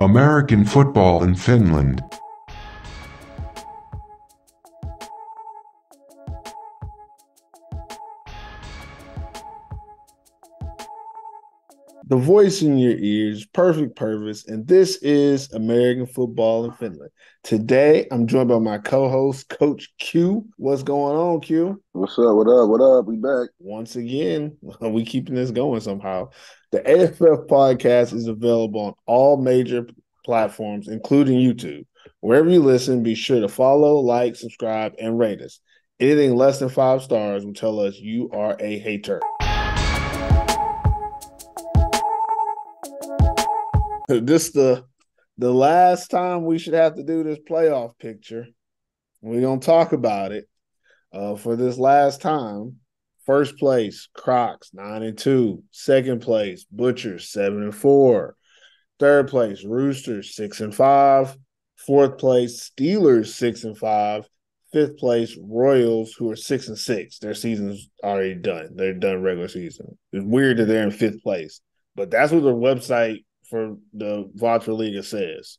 American football in Finland. The voice in your ears, perfect Pervis, and this is American Football in Finland. Today, I'm joined by my co-host, Coach Q. What's going on, Q? What's up? What up? What up? We back. Once again, we keeping this going somehow. The AFF podcast is available on all major platforms, including YouTube. Wherever you listen, be sure to follow, like, subscribe, and rate us. Anything less than 5 stars will tell us you are a hater. This the last time we should have to do this playoff picture. We're gonna talk about it for this last time. First place, Crocs 9-2. Second place, Butchers 7-4. Third place, Roosters 6-5. Fourth place, Steelers 6-5. Fifth place, Royals, who are 6-6. Their season's already done. They're done regular season. It's weird that they're in fifth place, but that's what the website for the Vatra Liga says.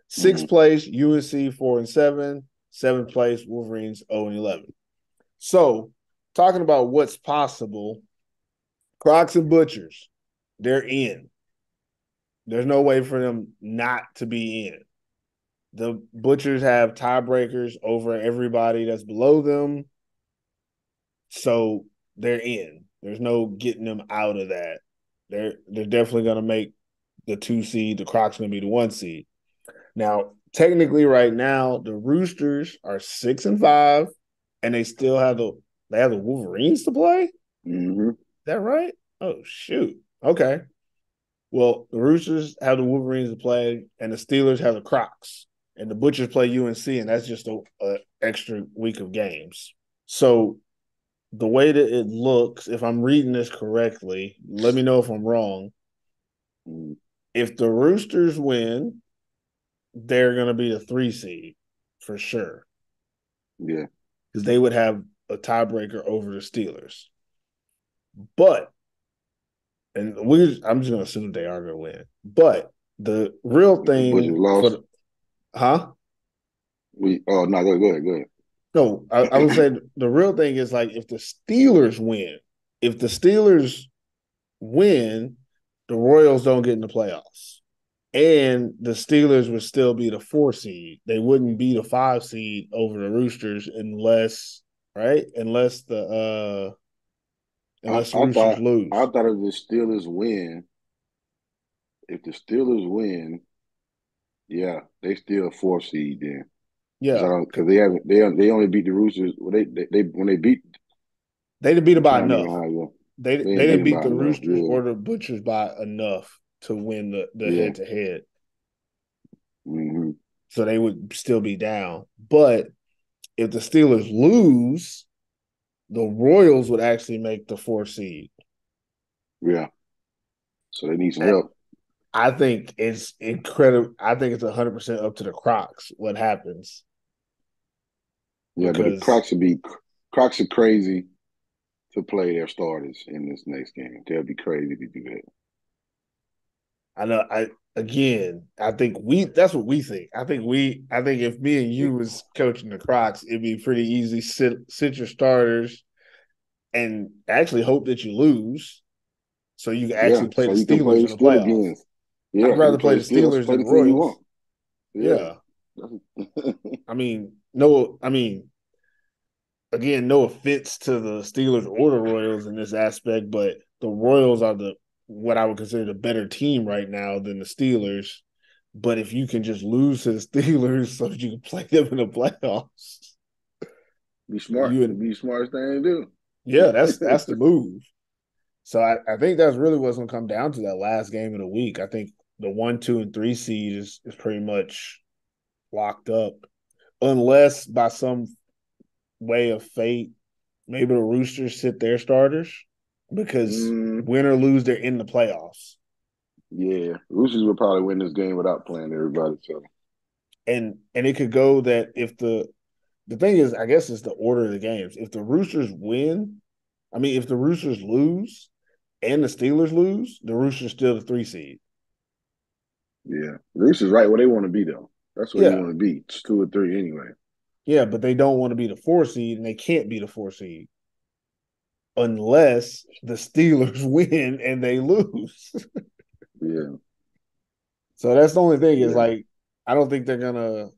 Sixth place, UNC 4-7. Seventh place, Wolverines 0-11. So, talking about what's possible, Crocs and Butchers, they're in. There's no way for them not to be in. The Butchers have tiebreakers over everybody that's below them. So they're in. There's no getting them out of that. They're definitely going to make the 2 seed. The Crocs going to be the 1 seed. Now, technically, right now, the Roosters are 6-5, and they still have the Wolverines to play. Mm-hmm. Is that right? Oh shoot. Okay. Well, the Roosters have the Wolverines to play, and the Steelers have the Crocs, and the Butchers play UNC, and that's just a extra week of games. So the way that it looks, if I'm reading this correctly, let me know if I'm wrong. If the Roosters win, they're going to be the 3 seed for sure. Yeah. Because they would have a tiebreaker over the Steelers. But, and I'm just going to assume they are going to win. But the real The Butchers thing for lost. the, huh? No, go ahead. No, I would say the real thing is like if the Steelers win, the Royals don't get in the playoffs. And the Steelers would still be the 4 seed. They wouldn't be the 5 seed over the Roosters unless, right? I, Unless the I Roosters thought I lose. thought if the Steelers win, yeah, they still 4 seed then. Yeah. Because they only beat the Roosters. Well, they when they beat. They didn't beat them I'm by trying to remember enough. how it go. They They they didn't beat didn't them beat by the enough. Roosters Yeah, or the Butchers by enough to win the yeah. head to head. Mm-hmm. So they would still be down. But if the Steelers lose, the Royals would actually make the 4 seed. Yeah. So they need some And help. I think it's incredible. I think it's 100% up to the Crocs what happens Yeah, but the because Crocs are crazy to play their starters in this next game. They'll be crazy to do that. I know I think that's what we think. I think if me and you was coaching the Crocs, it'd be pretty easy sit your starters and actually hope that you lose so you can Yeah, actually play so the you can Steelers play in the still playoffs. against. Yeah, I'd you can rather play play the still, Steelers play than the the team you Royals. want. Yeah. Yeah. I mean, no, I mean, again, no offense to the Steelers or the Royals in this aspect, but the Royals are the what I would consider the better team right now than the Steelers. But if you can just lose to the Steelers so that you can play them in the playoffs, Be smart. you It'd and be the smartest thing to yeah, do. that's the move. So I think that's really what's gonna come down to that last game of the week. I think the 1, 2, and 3 seed is pretty much locked up. Unless by some way of fate, maybe the Roosters sit their starters because mm, win or lose, they're in the playoffs. yeah. Roosters would probably win this game without playing everybody. So And it could go that if the thing is, I guess it's the order of the games. If the Roosters win, I mean, if the Roosters lose and the Steelers lose, the Roosters still the 3 seed. Yeah. Roosters right where they want to be, though. That's where you Yeah. want to be. It's 2 or 3 anyway. Yeah, but they don't want to be the 4 seed, and they can't be the 4 seed unless the Steelers win and they lose. Yeah. So that's the only thing is Yeah. like I don't think they're gonna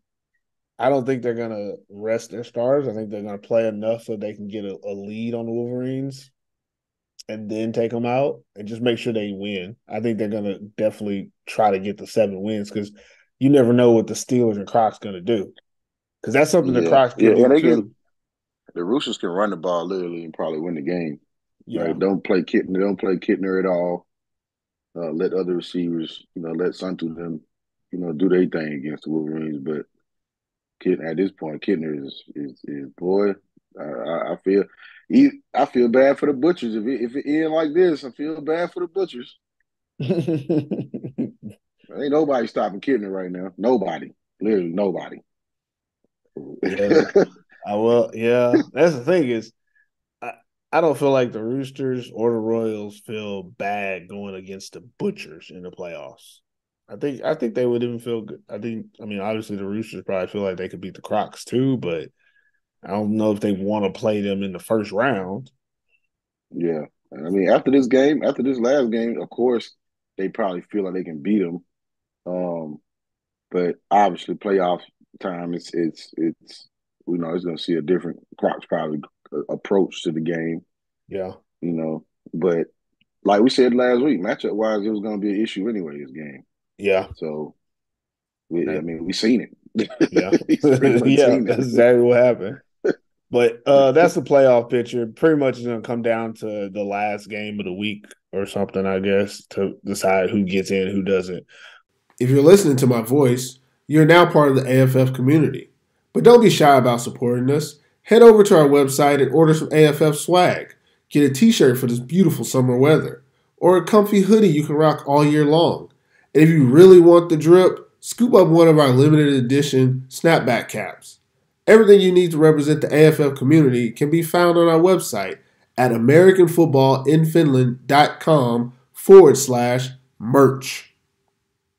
I don't think they're gonna rest their stars. I think they're gonna play enough so they can get a lead on the Wolverines and then take them out and just make sure they win. I think they're gonna definitely try to get the 7 wins because you never know what the Steelers and Crocs gonna do. Because that's something the Yeah. Crocs Yeah. could do And they can, too. the Roosters can run the ball literally and probably win the game. Yeah. Right? Don't play Kittner at all. Let other receivers, let Santu them, do their thing against the Wolverines. But at this point, Kittner is boy. I feel I feel bad for the Butchers if it end like this. I feel bad for the Butchers. Ain't nobody stopping Kittner right now. Nobody, literally nobody. Yeah. Yeah. That's the thing is I, I don't feel like the Roosters or the Royals feel bad going against the Butchers in the playoffs. I think they would even feel good. I mean obviously the Roosters probably feel like they could beat the Crocs too, but I don't know if they want to play them in the first round. Yeah, I mean after this last game, of course they probably feel like they can beat them. Um, but obviously playoff time, it's it's going to see a different Crocs probably approach to the game. Yeah. You know, but like we said last week, matchup wise, it was going to be an issue anyway. This game, Yeah. so I That, mean, we seen it. yeah. He's pretty much Yeah, seen that's it. exactly what happened. But that's the playoff picture. Pretty much is going to come down to the last game of the week or something, I guess, to decide who gets in, who doesn't. If you're listening to my voice, you're now part of the AFF community. But don't be shy about supporting us. Head over to our website and order some AFF swag. Get a t-shirt for this beautiful summer weather, or a comfy hoodie you can rock all year long. And if you really want the drip, scoop up one of our limited edition snapback caps. Everything you need to represent the AFF community can be found on our website at americanfootballinfinland.com/merch.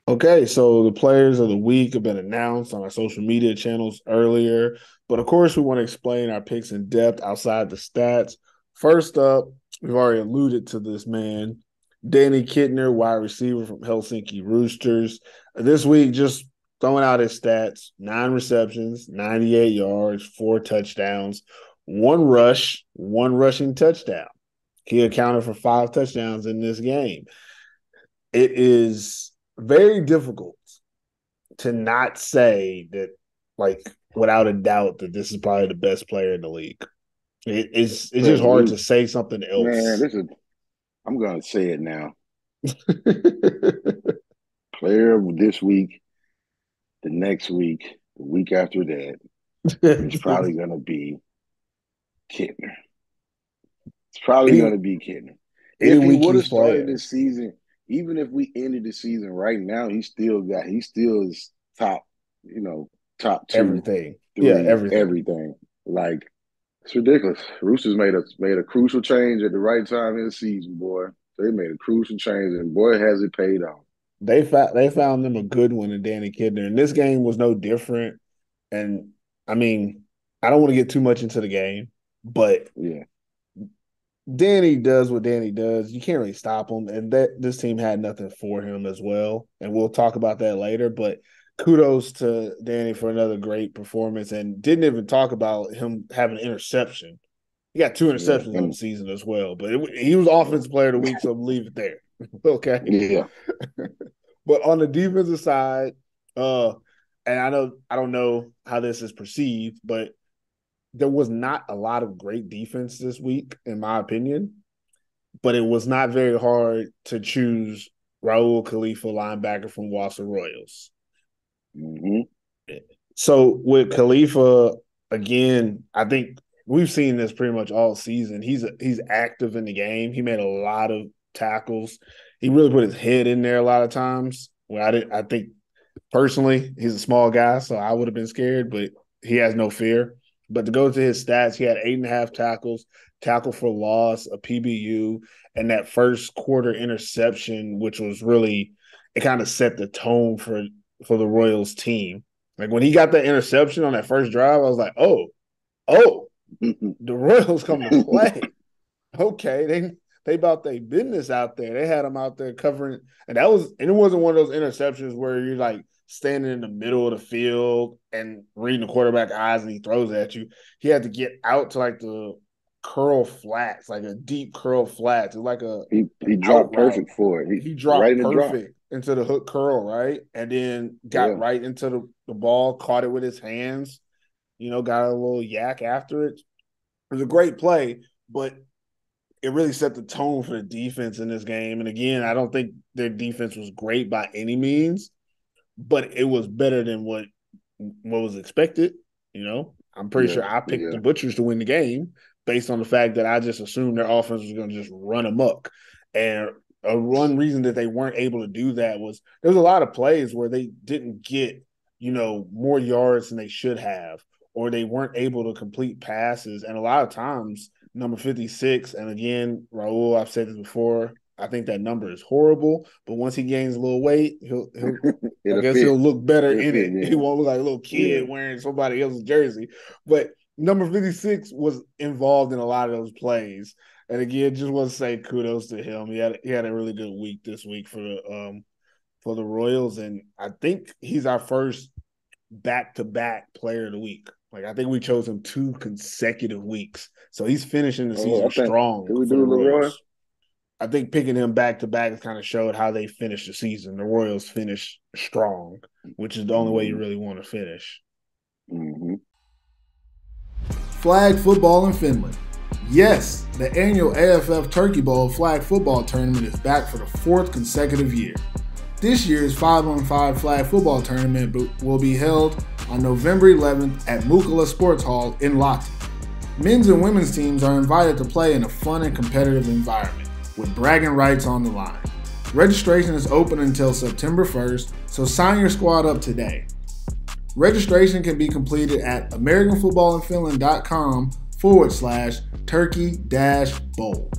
Okay, so the players of the week have been announced on our social media channels earlier, but of course, we want to explain our picks in depth outside the stats. First up, we've already alluded to this man, Danny Kittner, wide receiver from Helsinki Roosters. This week, just throwing out his stats 9 receptions, 98 yards, 4 touchdowns, 1 rush, 1 rushing touchdown. He accounted for 5 touchdowns in this game. It is very difficult to not say that, like, without a doubt, that this is probably the best player in the league. It's just hard to Man, say something man, else. I'm going to say it now. Player of this week, the next week, the week after that, it's probably going to be Kittner. It's probably any going to be Kittner. any If he week would have he's started playing, this season, even if we ended the season right now, he still is top, top two, everything. Yeah, three, everything. everything. Like it's ridiculous. Roosters made a crucial change at the right time in the season, boy. They made a crucial change, and boy, has it paid off. They found them a good one in Danny Kidner, and this game was no different. And I mean, I don't want to get too much into the game, but Yeah, Danny does what Danny does. You can't really stop him, and that this team had nothing for him as well. And we'll talk about that later. But kudos to Danny for another great performance, and didn't even talk about him having an interception. He got 2 interceptions on the and season as well. But he was yeah, offensive player of the week, so leave it there. Okay. yeah, But on the defensive side, uh, and I don't know how this is perceived, but there was not a lot of great defense this week, in my opinion. But it was not very hard to choose Raul Khalifa, linebacker from Wasa Royals. hmm So with Khalifa, again, I think we've seen this pretty much all season. He's active in the game. He made a lot of tackles. He really put his head in there a lot of times. Well, I think personally, he's a small guy, so I would have been scared, but he has no fear. But to go to his stats, he had 8.5 tackles, tackle for loss, a PBU, and that first quarter interception, which was really it kind of set the tone for the Royals team. Like when he got that interception on that first drive, I was like, oh, the Royals come to play. Okay, they about their business out there. They had him out there covering, and it wasn't one of those interceptions where you're like standing in the middle of the field and reading the quarterback eyes and he throws at you. He had to get out to like the curl flats, like a deep curl flats. It's like he dropped perfect for it. He dropped right perfect into the hook curl, right? And then got right into the ball, caught it with his hands, got a little yak after it. It was a great play, but it really set the tone for the defense in this game. And again, I don't think their defense was great by any means, but it was better than what was expected. I'm pretty sure I picked the Butchers to win the game based on the fact that I just assumed their offense was going to just run amok. And one reason that they weren't able to do that was there was a lot of plays where they didn't get, more yards than they should have, or they weren't able to complete passes. And a lot of times, number 56, and again, Raul, I've said this before, I think that number is horrible, but once he gains a little weight, he'll look better in it. Yeah. He won't look like a little kid wearing somebody else's jersey. But number 56 was involved in a lot of those plays. And again, just want to say kudos to him. He had a really good week this week for the Royals, and I think he's our first back-to-back player of the week. Like, I think we chose him 2 consecutive weeks. So he's finishing the season strong. Did we do Leroy? I think picking him back-to-back kind of showed how they finished the season. The Royals finished strong, which is the only way you really want to finish. Mm-hmm. Flag football in Finland. Yes, the annual AFF Turkey Bowl flag football tournament is back for the 4th consecutive year. This year's 5-on-5 flag football tournament will be held on November 11th at Mukula Sports Hall in Lahti. Men's and women's teams are invited to play in a fun and competitive environment, with bragging rights on the line. Registration is open until September 1st, so sign your squad up today. Registration can be completed at AmericanFootballInFinland.com/turkey-bowl.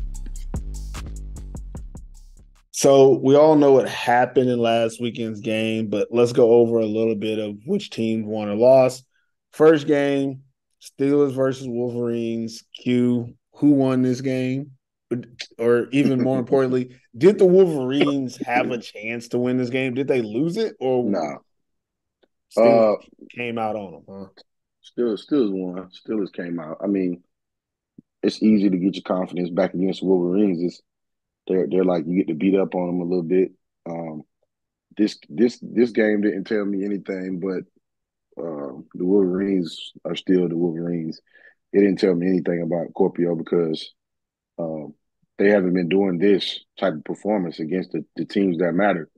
So we all know what happened in last weekend's game, but let's go over a little bit of which team won or lost. First game, Steelers versus Wolverines. Q, who won this game? Or even more importantly, did the Wolverines have a chance to win this game? Did they lose it? Or no? Steelers came out on them, huh? Steelers won. Steelers came out. I mean, it's easy to get your confidence back against the Wolverines. They're like, you get to beat up on them a little bit. This game didn't tell me anything, but the Wolverines are still the Wolverines. It didn't tell me anything about Kuopio because they haven't been doing this type of performance against the teams that matter.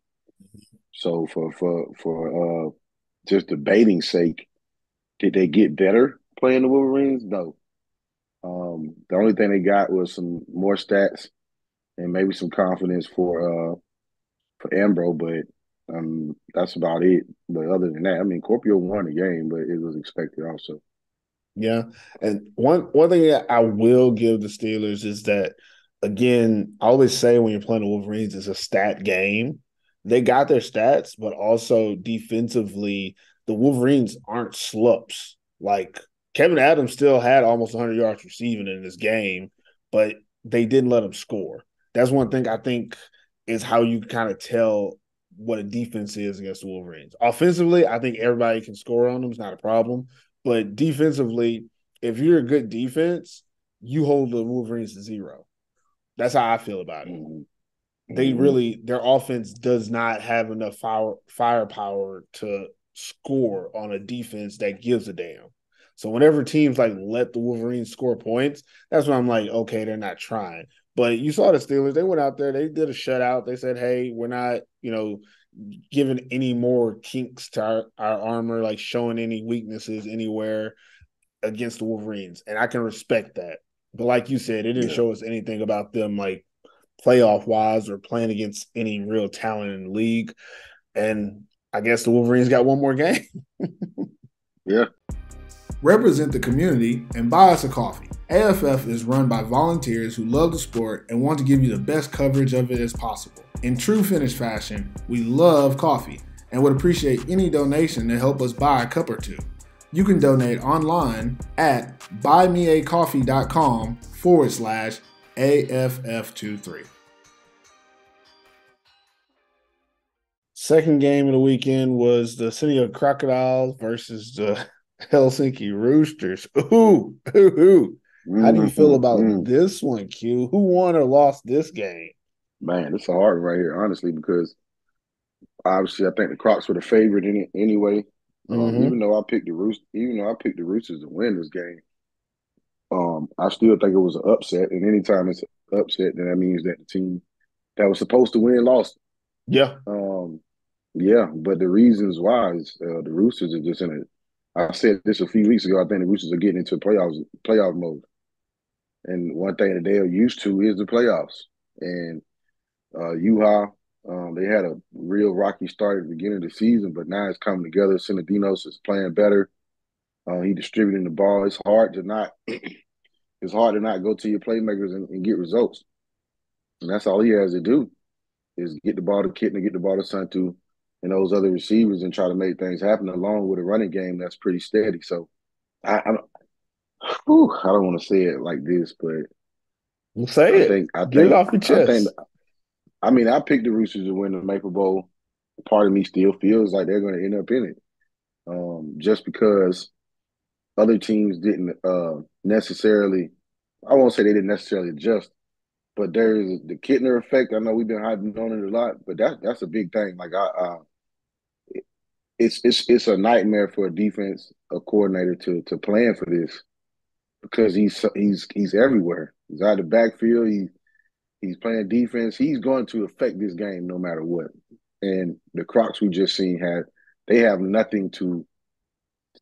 So for just debating's sake, did they get better playing the Wolverines? No. The only thing they got was some more stats and maybe some confidence for Ambro, but that's about it. But other than that, I mean, Kuopio won the game, but it was expected also. Yeah, and one thing that I will give the Steelers is that, again, I always say when you're playing the Wolverines, it's a stat game. They got their stats, but also defensively, the Wolverines aren't slups. Like, Kevin Adams still had almost 100 yards receiving in this game, but they didn't let him score. That's one thing I think is how you kind of tell what a defense is against the Wolverines. Offensively, I think everybody can score on them. It's not a problem. But defensively, if you're a good defense, you hold the Wolverines to 0. That's how I feel about it. Mm-hmm. Their offense does not have enough firepower to score on a defense that gives a damn. So whenever teams like let the Wolverines score points, that's when I'm like, okay, they're not trying. But you saw the Steelers, they went out there, they did a shutout. They said, hey, we're not, giving any more kinks to our armor, like showing any weaknesses anywhere against the Wolverines. And I can respect that. But like you said, it didn't show us anything about them like playoff-wise or playing against any real talent in the league. And I guess the Wolverines got one more game. Yeah. Represent the community and buy us a coffee. AFF is run by volunteers who love the sport and want to give you the best coverage of it as possible. In true Finnish fashion, we love coffee and would appreciate any donation to help us buy a cup or two. You can donate online at buymeacoffee.com/AFF23. Second game of the weekend was the City of Crocodiles versus the Helsinki Roosters. Ooh. How do you feel about this one, Q? Who won or lost this game? Man, it's a hard one right here, honestly, because obviously I think the Crocs were the favorite in it anyway. Even though I picked the Roosters to win this game, I still think it was an upset. And anytime it's an upset, then that means that the team that was supposed to win lost. Yeah. Yeah, but the reasons why is the Roosters are just in it. I said this a few weeks ago. I think the Roosters are getting into playoff mode, and one thing that they are used to is the playoffs. And Juha, they had a real rocky start at the beginning of the season, but now it's coming together. Sinadinos is playing better. He distributing the ball. It's hard to not go to your playmakers and get results. And that's all he has to do is get the ball to Kitten and get the ball to Santu and those other receivers and try to make things happen along with a running game that's pretty steady. So I don't want to say it like this, but Say it. Get it off your chest. I picked the Roosters to win the Maple Bowl. Part of me still feels like they're going to end up in it, just because other teams didn't necessarily. I won't say they didn't necessarily adjust, but there's the Kittner effect. I know we've been hyping on it a lot, but that's a big thing. Like it's a nightmare for a defense coordinator to plan for this because he's everywhere. He's out of the backfield. He's playing defense. He's going to affect this game no matter what. And the Crocs we just seen they have nothing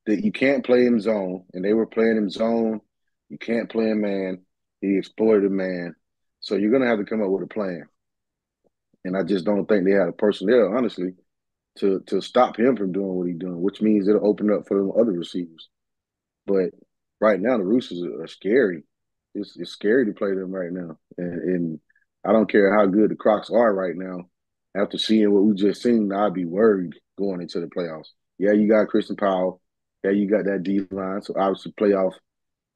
that you can't play him zone, and they were playing him zone. You can't play him man. He exploited man. So you're gonna have to come up with a plan. And I just don't think they had a personnel, honestly, to stop him from doing what he's doing, which means it'll open up for the other receivers. But right now the Roosters are scary. It's scary to play them right now. And I don't care how good the Crocs are right now. After seeing what we just seen, I'd be worried going into the playoffs. Yeah, you got Christian Powell. Yeah, you got that D line. So obviously playoff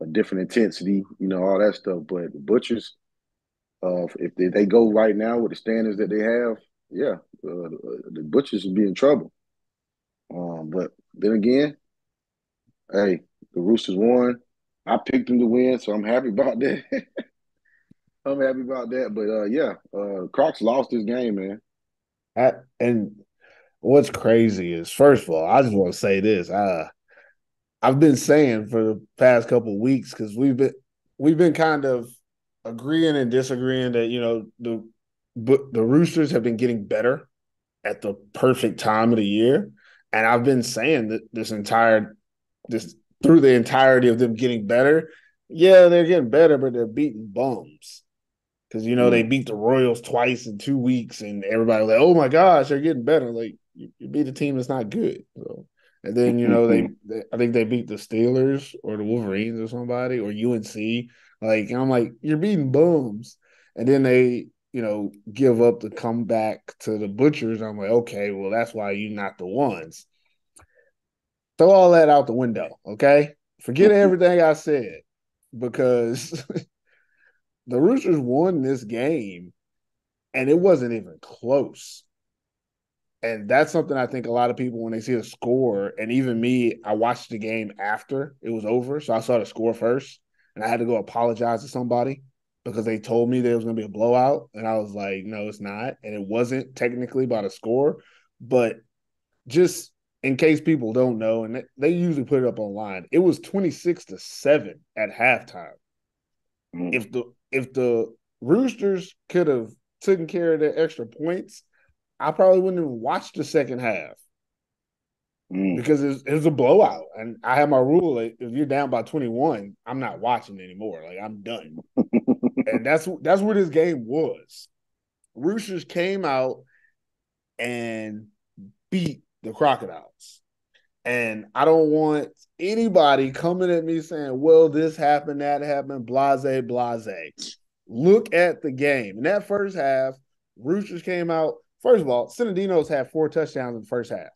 a different intensity, all that stuff. But the Butchers, if they go right now with the standards that they have, yeah, the Butchers will be in trouble. But then again, hey, the Roosters won. I picked them to win, so I'm happy about that. I'm happy about that. But Crocs lost this game, man. And what's crazy is, first of all, I just want to say this. I've been saying for the past couple of weeks, because we've been kind of agreeing and disagreeing that the Roosters have been getting better at the perfect time of the year, and I've been saying that this through the entirety of them getting better. Yeah, they're getting better, but they're beating bums. Because, they beat the Royals twice in 2 weeks, and everybody was like, oh, my gosh, they're getting better. Like, you beat a team that's not good. So, and then, I think they beat the Steelers or the Wolverines or somebody or UNC. Like, and I'm like, you're beating bums. And then they, give up the comeback to the Butchers. I'm like, okay, well, that's why you're not the ones. Throw all that out the window, okay? Forget everything I said, because the Roosters won this game, and it wasn't even close. And that's something I think a lot of people, when they see the score, and even me, I watched the game after it was over. So I saw the score first, and I had to go apologize to somebody because they told me there was going to be a blowout. And I was like, no, it's not. And it wasn't technically by the score. But just in case people don't know, and they usually put it up online, it was 26-7 at halftime. If the Roosters could have taken care of their extra points, I probably wouldn't even watch the second half because it was a blowout. And I have my rule: like, if you're down by 21, I'm not watching anymore. Like, I'm done. And that's what this game was. Roosters came out and beat the Crocodiles. And I don't want anybody coming at me saying, well, this happened, that happened, blase, blase. Look at the game. In that first half, Roosters came out. First of all, Sinadinos had 4 touchdowns in the first half.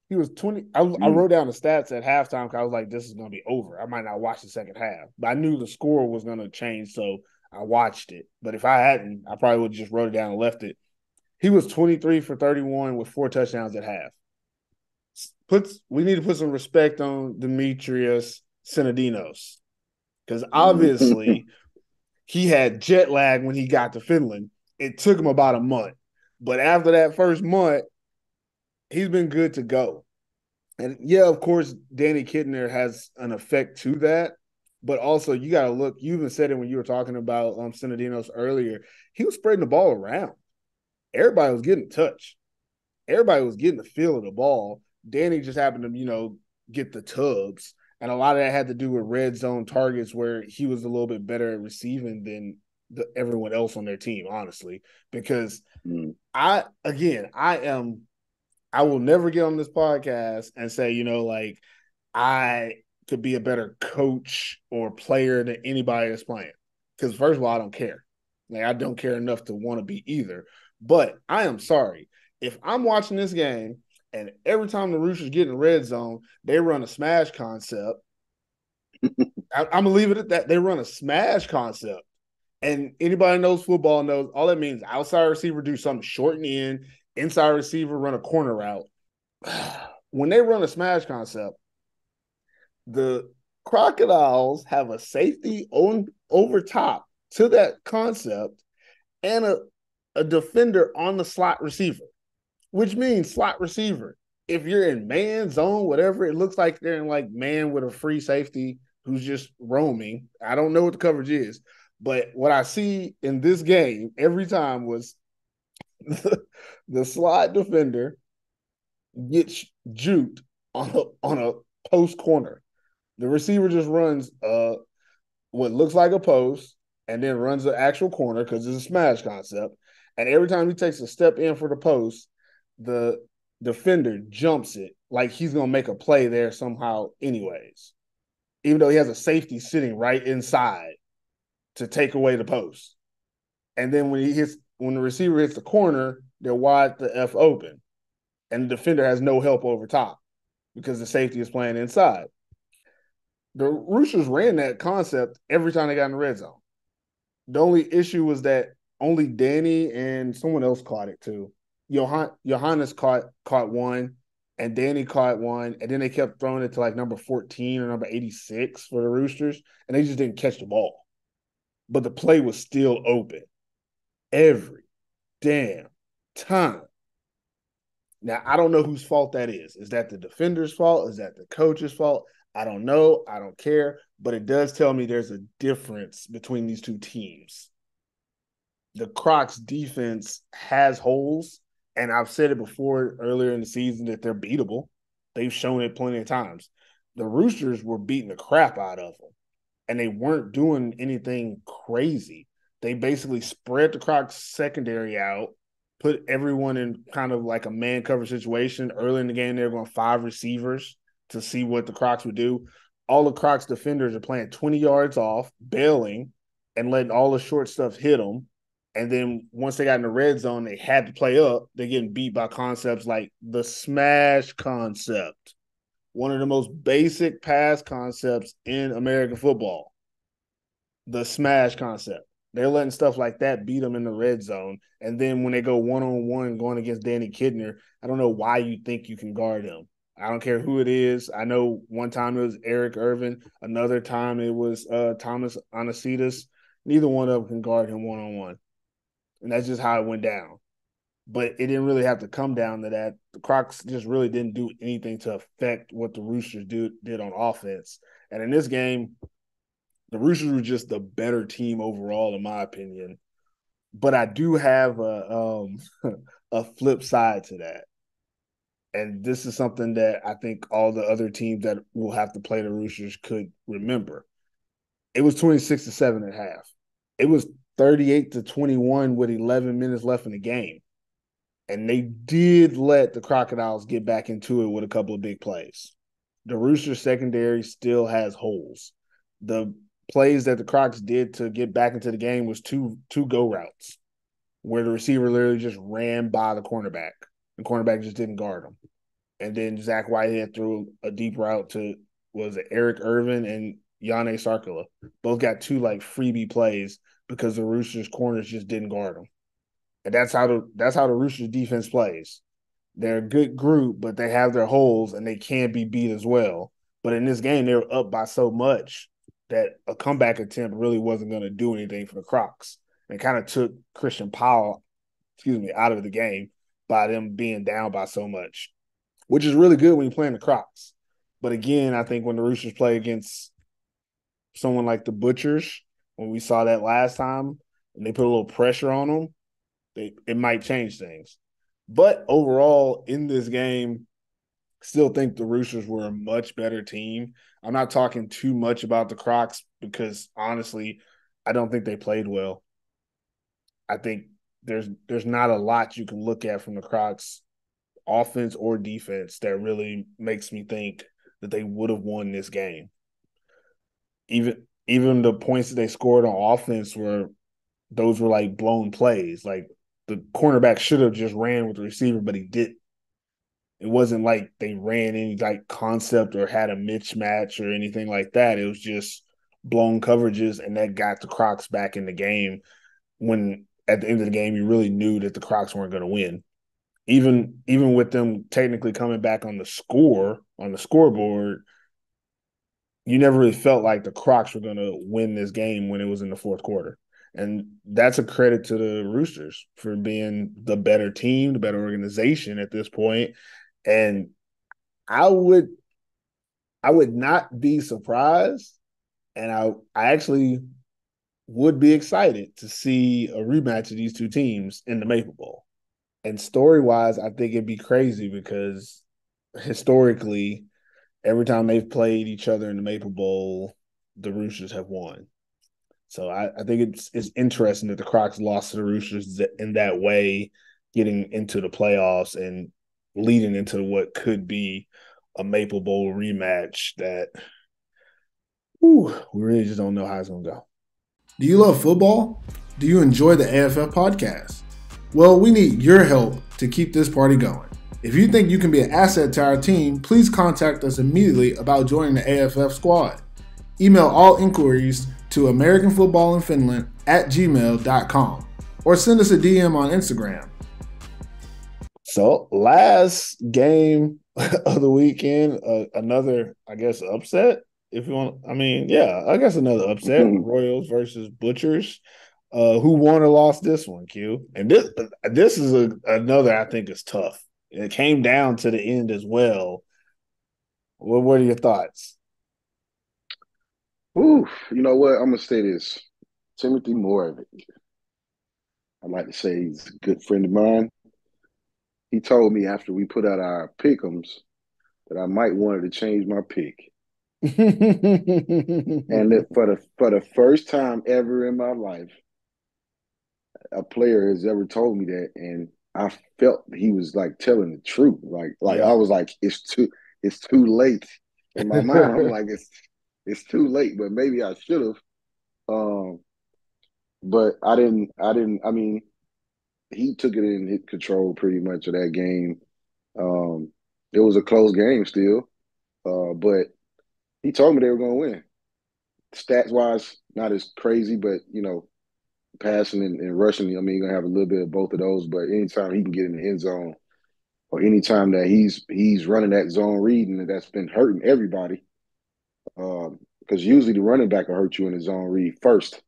He was 20. I wrote down the stats at halftime because I was like, this is going to be over. I might not watch the second half. But I knew the score was going to change, so I watched it. But if I hadn't, I probably would have just wrote it down and left it. He was 23 for 31 with 4 touchdowns at half. We need to put some respect on Demetrius Sinadinos because obviously he had jet lag when he got to Finland. It took him about a month. But after that first month, he's been good to go. And yeah, of course, Danny Kidner has an effect to that. But also, you got to look. You even said it when you were talking about Sinadinos earlier. He was spreading the ball around. Everybody was getting touched. Everybody was getting the feel of the ball. Danny just happened to, get the tubs. And a lot of that had to do with red zone targets where he was a little bit better at receiving than everyone else on their team, honestly. Because I will never get on this podcast and say, I could be a better coach or player than anybody that's playing. Because first of all, I don't care. I don't care enough to want to be either. But I am sorry. If I'm watching this game and every time the Roosters get in the red zone, they run a smash concept, I'm going to leave it at that. They run a smash concept. And anybody knows football knows all that means outside receiver do something short and in, inside receiver run a corner route. When they run a smash concept, the Crocodiles have a safety over top to that concept and a defender on the slot receiver, which means slot receiver. If you're in man zone, whatever, it looks like they're in man with a free safety who's just roaming. I don't know what the coverage is, but what I see in this game every time was the slot defender gets juked on a post corner. The receiver just runs what looks like a post and then runs the actual corner because it's a smash concept. And every time he takes a step in for the post, the defender jumps it like he's going to make a play there somehow anyways, even though he has a safety sitting right inside to take away the post. And then when the receiver hits the corner, they're wide the F open. And the defender has no help over top because the safety is playing inside. The Roosters ran that concept every time they got in the red zone. The only issue was that only Danny and someone else caught it too. Johannes caught one, and Danny caught one, and then they kept throwing it to number 14 or number 86 for the Roosters, and they just didn't catch the ball. But the play was still open every damn time. Now, I don't know whose fault that is. Is that the defender's fault? Is that the coach's fault? I don't know. I don't care. But it does tell me there's a difference between these two teams. The Crocs defense has holes, and I've said it before earlier in the season that they're beatable. They've shown it plenty of times. The Roosters were beating the crap out of them, and they weren't doing anything crazy. They basically spread the Crocs secondary out, put everyone in kind of like a man cover situation. Early in the game, they were going 5 receivers to see what the Crocs would do. All the Crocs defenders are playing 20 yards off, bailing, and letting all the short stuff hit them. And then once they got in the red zone, they had to play up. They're getting beat by concepts like the smash concept, one of the most basic pass concepts in American football. The smash concept. They're letting stuff like that beat them in the red zone. And then when they go one-on-one going against Danny Kidner, I don't know why you think you can guard him. I don't care who it is. I know one time it was Eric Irvin. Another time it was Thomas Anasitas. Neither one of them can guard him one-on-one. And that's just how it went down. But it didn't really have to come down to that. The Crocs just really didn't do anything to affect what the Roosters did on offense. And in this game, the Roosters were just the better team overall, in my opinion. But I do have a flip side to that. And this is something that I think all the other teams that will have to play the Roosters could remember. It was 26-7 at half. It was 38-21 with 11 minutes left in the game. And they did let the Crocodiles get back into it with a couple of big plays. The Roosters secondary still has holes. The plays that the Crocs did to get back into the game was two go routes. where the receiver literally just ran by the cornerback. The cornerback just didn't guard him. And then Zach Whitehead threw a deep route to, was it Eric Irvin and Yane Sarkala. Both got two like freebie plays because the Roosters corners just didn't guard them. And that's how the Roosters defense plays. They're a good group, but they have their holes and they can be beat as well. But in this game, they were up by so much that a comeback attempt really wasn't going to do anything for the Crocs. And kind of took Christian Powell, out of the game by them being down by so much, which is really good when you're playing the Crocs. But again, I think when the Roosters play against someone like the Butchers, when we saw that last time, and they put a little pressure on them, it might change things. But overall, in this game, still think the Roosters were a much better team. I'm not talking too much about the Crocs because, honestly, I don't think they played well. I think there's not a lot you can look at from the Crocs, offense or defense, that really makes me think that they would have won this game. Even the points that they scored on offense were like blown plays. Like the cornerback should have just ran with the receiver, but he didn't. It wasn't like they ran any like concept or had a mismatch or anything like that. It was just blown coverages, and that got the Crocs back in the game when at the end of the game you really knew that the Crocs weren't going to win. Even with them technically coming back on the scoreboard, you never really felt like the Crocs were going to win this game when it was in the fourth quarter. And that's a credit to the Roosters for being the better team, the better organization at this point. And I would not be surprised, and I actually would be excited to see a rematch of these two teams in the Maple Bowl. And story-wise, I think it'd be crazy because historically, every time they've played each other in the Maple Bowl, the Roosters have won. So I think it's interesting that the Crocs lost to the Roosters in that way, getting into the playoffs and leading into what could be a Maple Bowl rematch that we really just don't know how it's going to go. Do you love football? Do you enjoy the AFF podcast? Well, we need your help to keep this party going. If you think you can be an asset to our team, please contact us immediately about joining the AFF squad. Email all inquiries to americanfootballinfinland@gmail.com or send us a DM on Instagram. So last game of the weekend, another, I guess, upset. If you want, I guess another upset. Royals versus Butchers. Who won or lost this one, Q? And this is another I think is tough. It came down to the end as well. What are your thoughts? Ooh, you know what? I'm gonna say this. Timothy Moravec. I'd like to say he's a good friend of mine. He told me after we put out our pick'ems that I might wanted to change my pick. And that for the first time ever in my life, a player has ever told me that, and I felt he was like telling the truth. Like I was like, it's too late. In my mind, I'm like, it's too late, but maybe I should have. But I didn't. I mean, he took it in control pretty much of that game. It was a close game still, but he told me they were going to win. Stats wise, not as crazy, but passing and rushing. I mean, you're gonna have a little bit of both of those. But anytime he can get in the end zone, or anytime that he's running that zone read, and that's been hurting everybody. Because usually the running back will hurt you in the zone read first,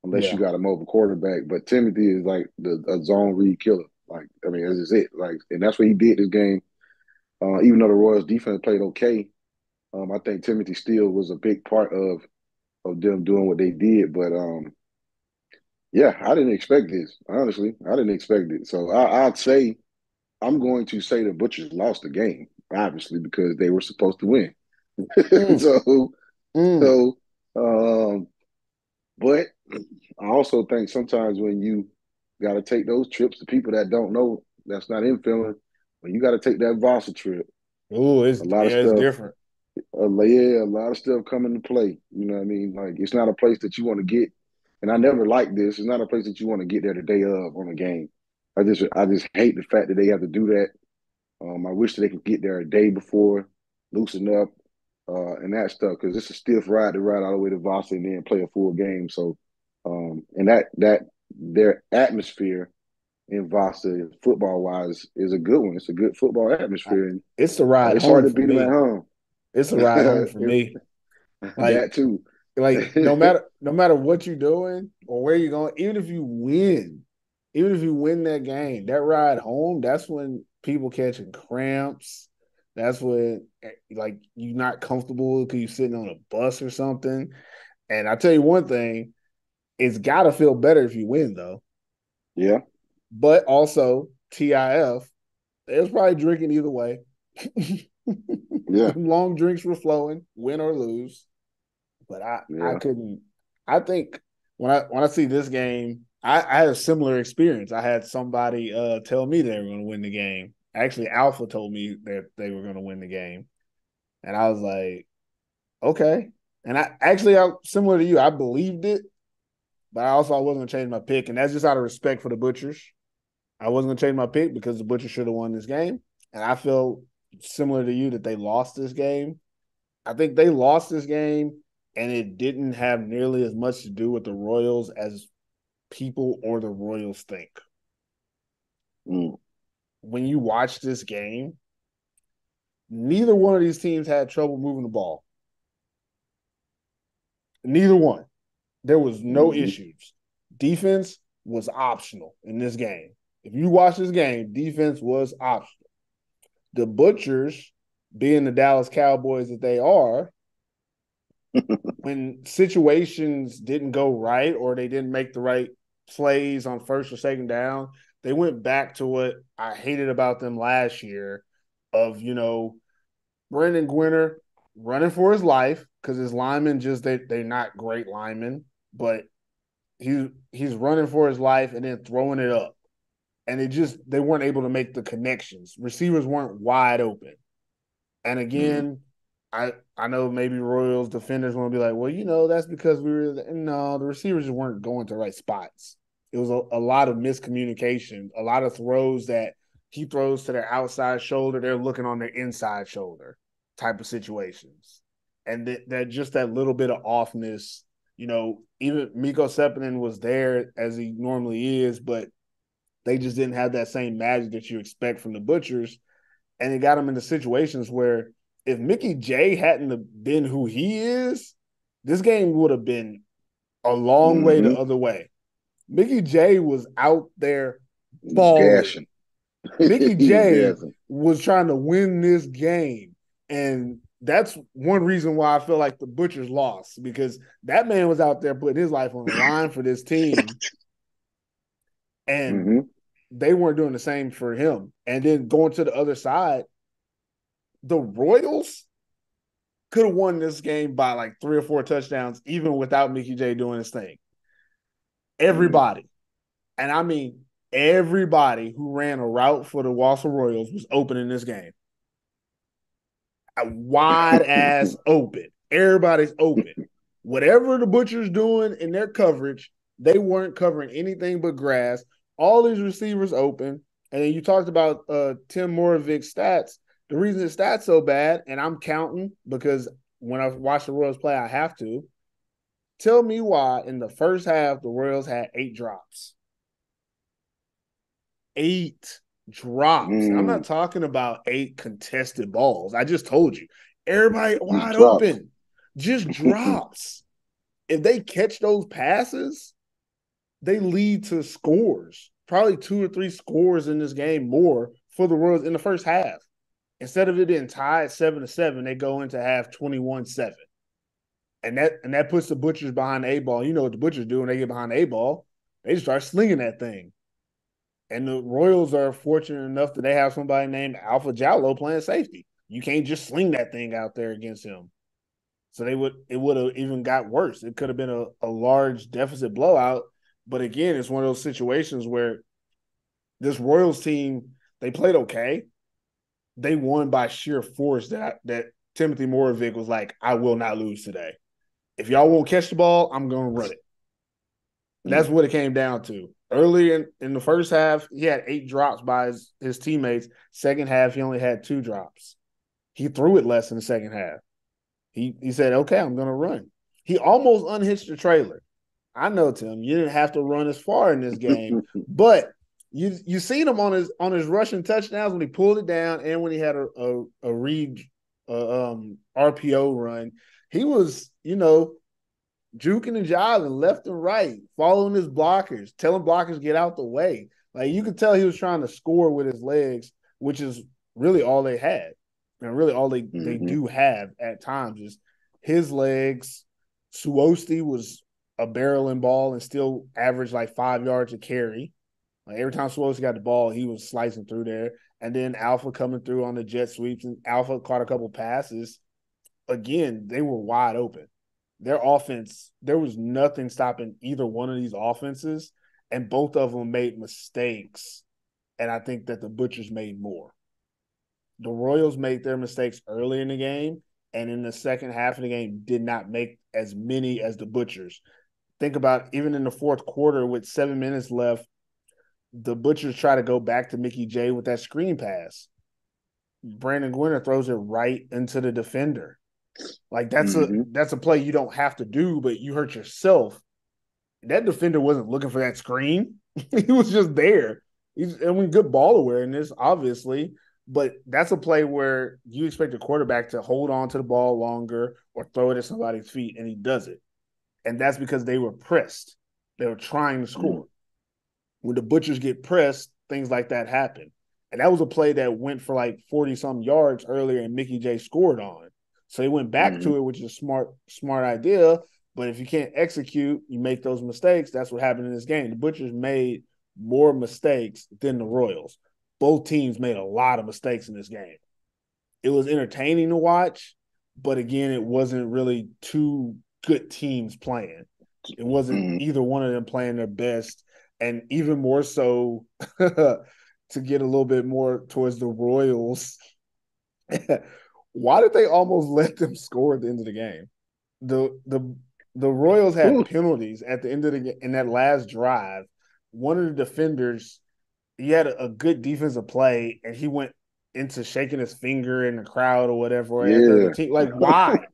unless you got a mobile quarterback. But Timothy is like a zone read killer. Like, I mean, that's just it. Like, and that's what he did this game. Even though the Royals defense played okay, I think Timothy Steele was a big part of them doing what they did. But yeah, I didn't expect this. Honestly, I didn't expect it. So I'm going to say the Butchers lost the game, obviously, because they were supposed to win. But I also think sometimes when you got to take those trips to people that don't know, that's not in Finland, when you got to take that Vasa trip. It's different. A lot of stuff come into play. You know what I mean? Like, it's not a place that you want to get And I never liked this. It's not a place that you want to get there the day of on a game. I just hate the fact that they have to do that. I wish that they could get there a day before, loosen up, and that stuff, because it's a stiff ride to ride all the way to Vasa and then play a full game. So, and that their atmosphere in Vasa, football wise, is a good one. It's a good football atmosphere, and It's the ride it's hard home to for beat them at me. home. It's the ride home for me. Like, That too. no matter what you're doing or where you're going, even if you win that game, that ride home, that's when people catching cramps. That's when like you're not comfortable because you're sitting on a bus or something. And I tell you one thing, it's gotta feel better if you win though. Yeah. But also TIF, they was probably drinking either way. Yeah. Long drinks were flowing, win or lose. But I Yeah. couldn't. I think when I see this game, I had a similar experience. I had somebody tell me they were going to win the game. Actually, Alpha told me that they were going to win the game, and I was like, okay. And I similar to you, I believed it, but I wasn't going to change my pick, and that's just out of respect for the Butchers. I wasn't going to change my pick because the Butchers should have won this game, and I feel similar to you that they lost this game. I think they lost this game, and it didn't have nearly as much to do with the Royals as people or the Royals think. Mm. When you watch this game, neither one of these teams had trouble moving the ball. Neither one. There was no issues. Defense was optional in this game. If you watch this game, defense was optional. The Butchers, being the Dallas Cowboys that they are, when situations didn't go right or they didn't make the right plays on first or second down, they went back to what I hated about them last year of, Brandon Gwinner running for his life because his linemen they're not great linemen, but he's running for his life and then throwing it up. And they weren't able to make the connections. Receivers weren't wide open. And again, I know maybe Royals defenders want to be like, well, that's because the receivers just weren't going to the right spots. It was a lot of miscommunication, a lot of throws that he throws to their outside shoulder, they're looking on their inside shoulder type of situations. And that little bit of offness, even Miko Sepinen was there as he normally is, but they just didn't have that same magic that you expect from the Butchers. And it got him into situations where if Mickey J hadn't been who he is, this game would have been a long way the other way. Mickey J was out there balling. Gashing. Mickey J was trying to win this game. And that's one reason why I feel like the Butchers lost, because that man was out there putting his life on the line for this team. And they weren't doing the same for him. And then going to the other side, the Royals could have won this game by like 3 or 4 touchdowns, even without Mickey J doing his thing. Everybody, and I mean everybody who ran a route for the Wasa Royals was open in this game. A wide ass open. Everybody's open. Whatever the Butchers doing in their coverage, they weren't covering anything but grass. All these receivers open. And then you talked about Tim Moravic's stats. The reason his stats so bad, and I'm counting because when I watch the Royals play, I have to. Tell me why in the first half the Royals had 8 drops. 8 drops. I'm not talking about 8 contested balls. I just told you. Everybody wide open. Just drops. If they catch those passes, they lead to scores. Probably 2 or 3 scores in this game more for the Royals in the first half. Instead of it being tied 7-7, they go into half 21-7. And that puts the Butchers behind the 8 ball. You know what the Butchers do when they get behind the 8 ball? They just start slinging that thing. And the Royals are fortunate enough that they have somebody named Alpha Jallo playing safety. You can't just sling that thing out there against him. So it would have even got worse. It could have been a large deficit blowout. But again, it's one of those situations where this Royals team, they played okay. They won by sheer force that Timothy Moravic was like, I will not lose today. If y'all won't catch the ball, I'm going to run it. That's what it came down to. Early in the first half, he had 8 drops by his teammates. Second half, he only had 2 drops. He threw it less in the second half. He said, okay, I'm going to run. He almost unhitched the trailer. I know, Tim, you didn't have to run as far in this game, but you seen him on his rushing touchdowns when he pulled it down and when he had a read RPO run. He was, juking and jiving left and right, following his blockers, telling blockers to get out the way. Like, you could tell he was trying to score with his legs, which is really all they had. And really all they do have at times is his legs. Suosti was a barreling ball and still averaged like 5 yards a carry. Like, every time Suosti got the ball, he was slicing through there. And then Alpha coming through on the jet sweeps, and Alpha caught a couple passes. Again, they were wide open. Their offense, there was nothing stopping either one of these offenses, and both of them made mistakes, and I think that the Butchers made more. The Royals made their mistakes early in the game, and in the second half of the game did not make as many as the Butchers. Think about even in the fourth quarter with 7 minutes left, the Butchers try to go back to Mickey J with that screen pass. Brandon Gwinner throws it right into the defender. Like, that's a play you don't have to do, but you hurt yourself. That defender wasn't looking for that screen. He was just there. Good ball awareness, obviously, but that's a play where you expect a quarterback to hold on to the ball longer or throw it at somebody's feet, and he does it. And that's because they were pressed. They were trying to score. When the Butchers get pressed, things like that happen. And that was a play that went for like 40-some yards earlier, and Mickey J scored on. So he went back to it, which is a smart idea. But if you can't execute, you make those mistakes. That's what happened in this game. The Butchers made more mistakes than the Royals. Both teams made a lot of mistakes in this game. It was entertaining to watch, but again, it wasn't really two good teams playing. It wasn't either one of them playing their best. And even more so, to get a little bit more towards the Royals, why did they almost let them score at the end of the game? The Royals had penalties at the end of the game in that last drive. One of the defenders, he had a good defensive play, and he went into shaking his finger in the crowd or whatever. Yeah. Like, why?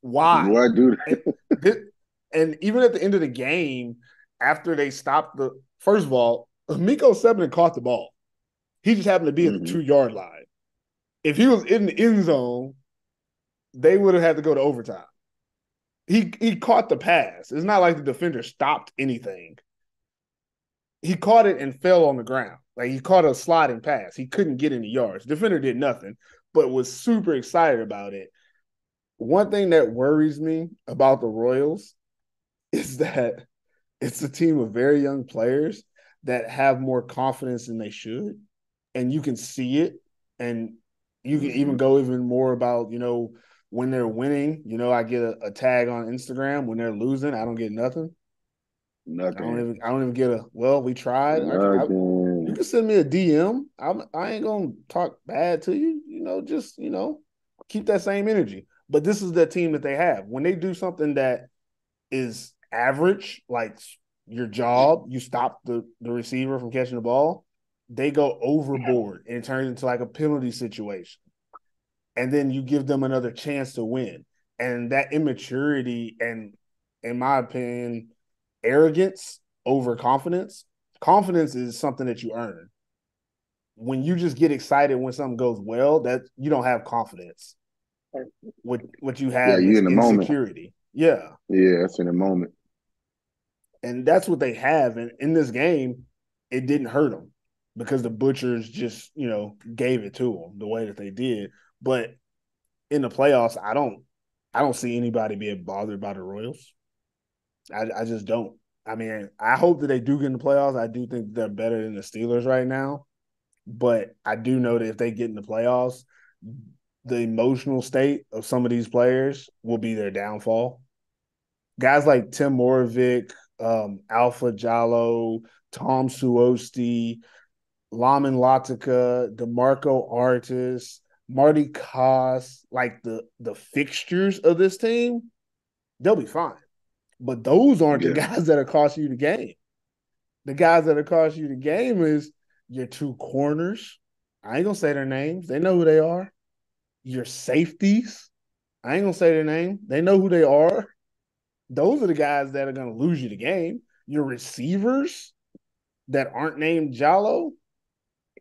Why? Why do that? And even at the end of the game, after they stopped first of all, Miko Sebenen caught the ball. He just happened to be at the 2-yard line. If he was in the end zone, they would have had to go to overtime. He caught the pass. It's not like the defender stopped anything. He caught it and fell on the ground. Like, he caught a sliding pass. He couldn't get any yards. The defender did nothing, but was super excited about it. One thing that worries me about the Royals is that it's a team of very young players that have more confidence than they should. And you can see it. And you can even go even more about, when they're winning, I get a tag on Instagram. When they're losing, I don't get nothing. Nothing. I don't even get we tried. You can send me a DM. I ain't going to talk bad to you. Just keep that same energy. But this is the team that they have. When they do something that is average, like your job, you stop the receiver from catching the ball, they go overboard and it turns into like a penalty situation. And then you give them another chance to win. And that immaturity and, in my opinion, arrogance over confidence. Confidence is something that you earn. When you just get excited when something goes well, that you don't have confidence. What you have is in the insecurity. Moment. Yeah, that's in the moment. And that's what they have. And in this game, it didn't hurt them because the Butchers just, gave it to them the way that they did. But in the playoffs, I don't see anybody being bothered by the Royals. I just don't. I mean, I hope that they do get in the playoffs. I do think they're better than the Steelers right now. But I do know that if they get in the playoffs, the emotional state of some of these players will be their downfall. Guys like Tim Moravec, Alpha Jallo, Tom Suosti, Lamin Latica, DeMarco Artis, Marty Koss, like the fixtures of this team, they'll be fine. But those aren't the Yeah. guys that are costing you the game. The guys that are costing you the game is your two corners. I ain't gonna say their names. They know who they are. Your safeties. I ain't gonna say their name. They know who they are. Those are the guys that are gonna lose you the game. Your receivers that aren't named Jallo,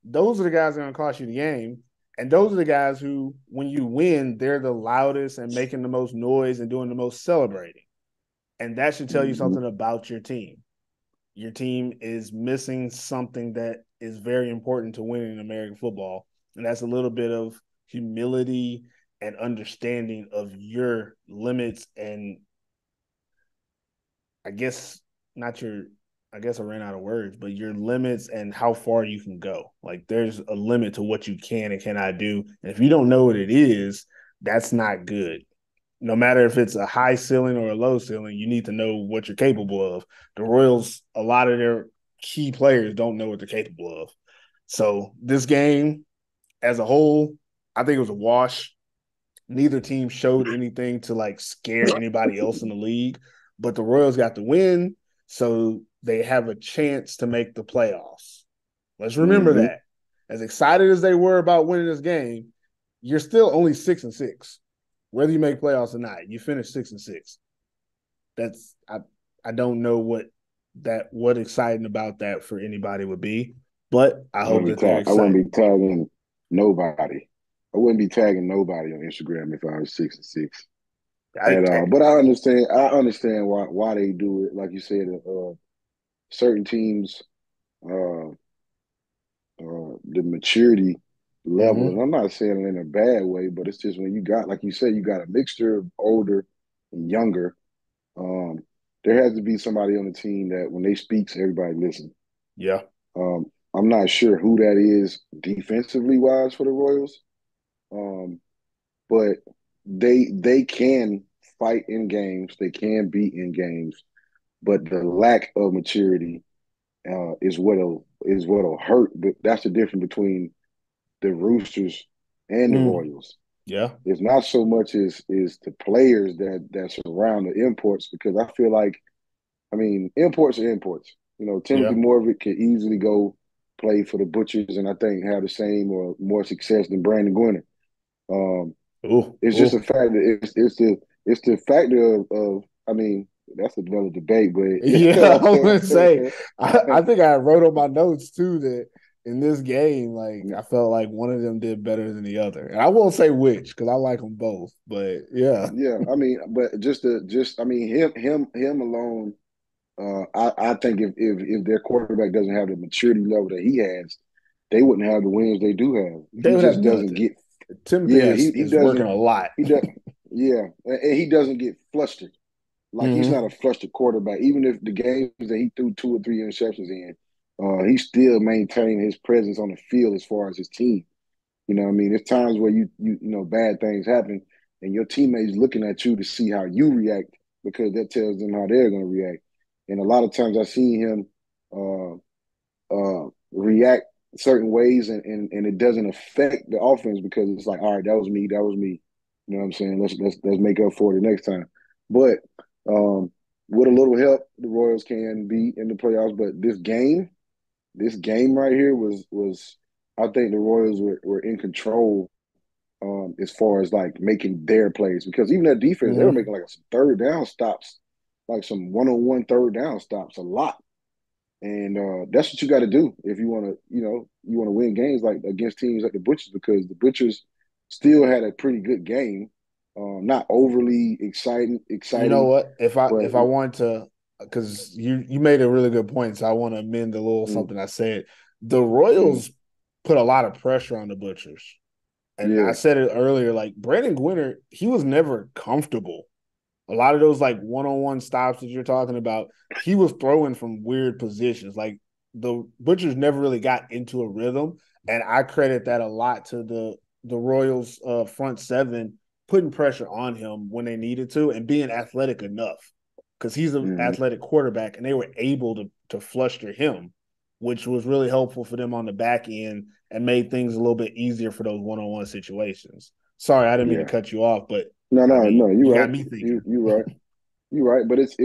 those are the guys that are gonna cost you the game. And those are the guys who, when you win, they're the loudest and making the most noise and doing the most celebrating. And that should tell you something about your team. Your team is missing something that is very important to winning in American football. And that's a little bit of humility and understanding of your limits and I guess not your I guess I ran out of words, but your limits and how far you can go. Like there's a limit to what you can and cannot do. And if you don't know what it is, that's not good. No matter if it's a high ceiling or a low ceiling, you need to know what you're capable of. The Royals, a lot of their key players don't know what they're capable of. So this game as a whole, I think it was a wash. Neither team showed anything to like scare anybody else in the league, but the Royals got the win, so they have a chance to make the playoffs. Let's remember that. As excited as they were about winning this game, you're still only 6-6. Whether you make playoffs or not, you finish 6-6. That's I don't know what exciting about that for anybody would be, but I hope that they're I wouldn't excited. be tagging nobody. I wouldn't be tagging nobody on Instagram if I was 6-6 at all. But I understand. I understand why they do it. Like you said, certain teams, the maturity level, and I'm not saying it in a bad way, but it's just when you got, like you said, you got a mixture of older and younger. There has to be somebody on the team that when they speak, everybody listen. Yeah. I'm not sure who that is defensively wise for the Royals, but they can fight in games, they can beat in games, but the lack of maturity is what'll hurt. But that's the difference between the Roosters and the Royals. Yeah. It's not so much as the players that surround the imports, because I feel like, I mean, imports are imports. Timothy Morvick can easily go play for the Butchers and I think have the same or more success than Brandon Gwinner. It's just a fact that it's the factor of I mean, that's another debate, but yeah, I was gonna say I think I wrote on my notes too that in this game, like I felt like one of them did better than the other, and I won't say which because I like them both, but yeah, I mean, but I mean, him alone. I think if their quarterback doesn't have the maturity level that he has, they wouldn't have the wins they do have. They He would have just doesn't nothing. get. Timothy Yeah, he is working doesn't. a lot. He does. Yeah, and he doesn't get flustered. Like he's not a flustered quarterback. Even if the games that he threw 2 or 3 interceptions in, he still maintained his presence on the field as far as his team. You know what I mean? There's times where you bad things happen and your teammates looking at you to see how you react because that tells them how they're going to react. And a lot of times I see him react certain ways and it doesn't affect the offense because it's like, all right, that was me. You know what I'm saying? Let's make up for it the next time. But with a little help, the Royals can be in the playoffs. But this game right here was I think the Royals were in control as far as like making their plays because even their defense, they were making like some third down stops, like some one-on-one third down stops a lot. And that's what you got to do if you want to, you want to win games like against teams like the Butchers because the Butchers still had a pretty good game, not overly exciting. You know what? If I but, want to, because you made a really good point, so I want to amend a little something I said. The Royals put a lot of pressure on the Butchers, and I said it earlier. Like Brandon Gwinner, he was never comfortable. A lot of those like one-on-one stops that you're talking about, he was throwing from weird positions. Like the Butchers never really got into a rhythm, and I credit that a lot to the Royals front seven putting pressure on him when they needed to and being athletic enough because he's an athletic quarterback, and they were able to fluster him, which was really helpful for them on the back end and made things a little bit easier for those one-on-one situations. Sorry, I didn't mean to cut you off, but no, you're you right. got me thinking. You're right. You're right, but it's.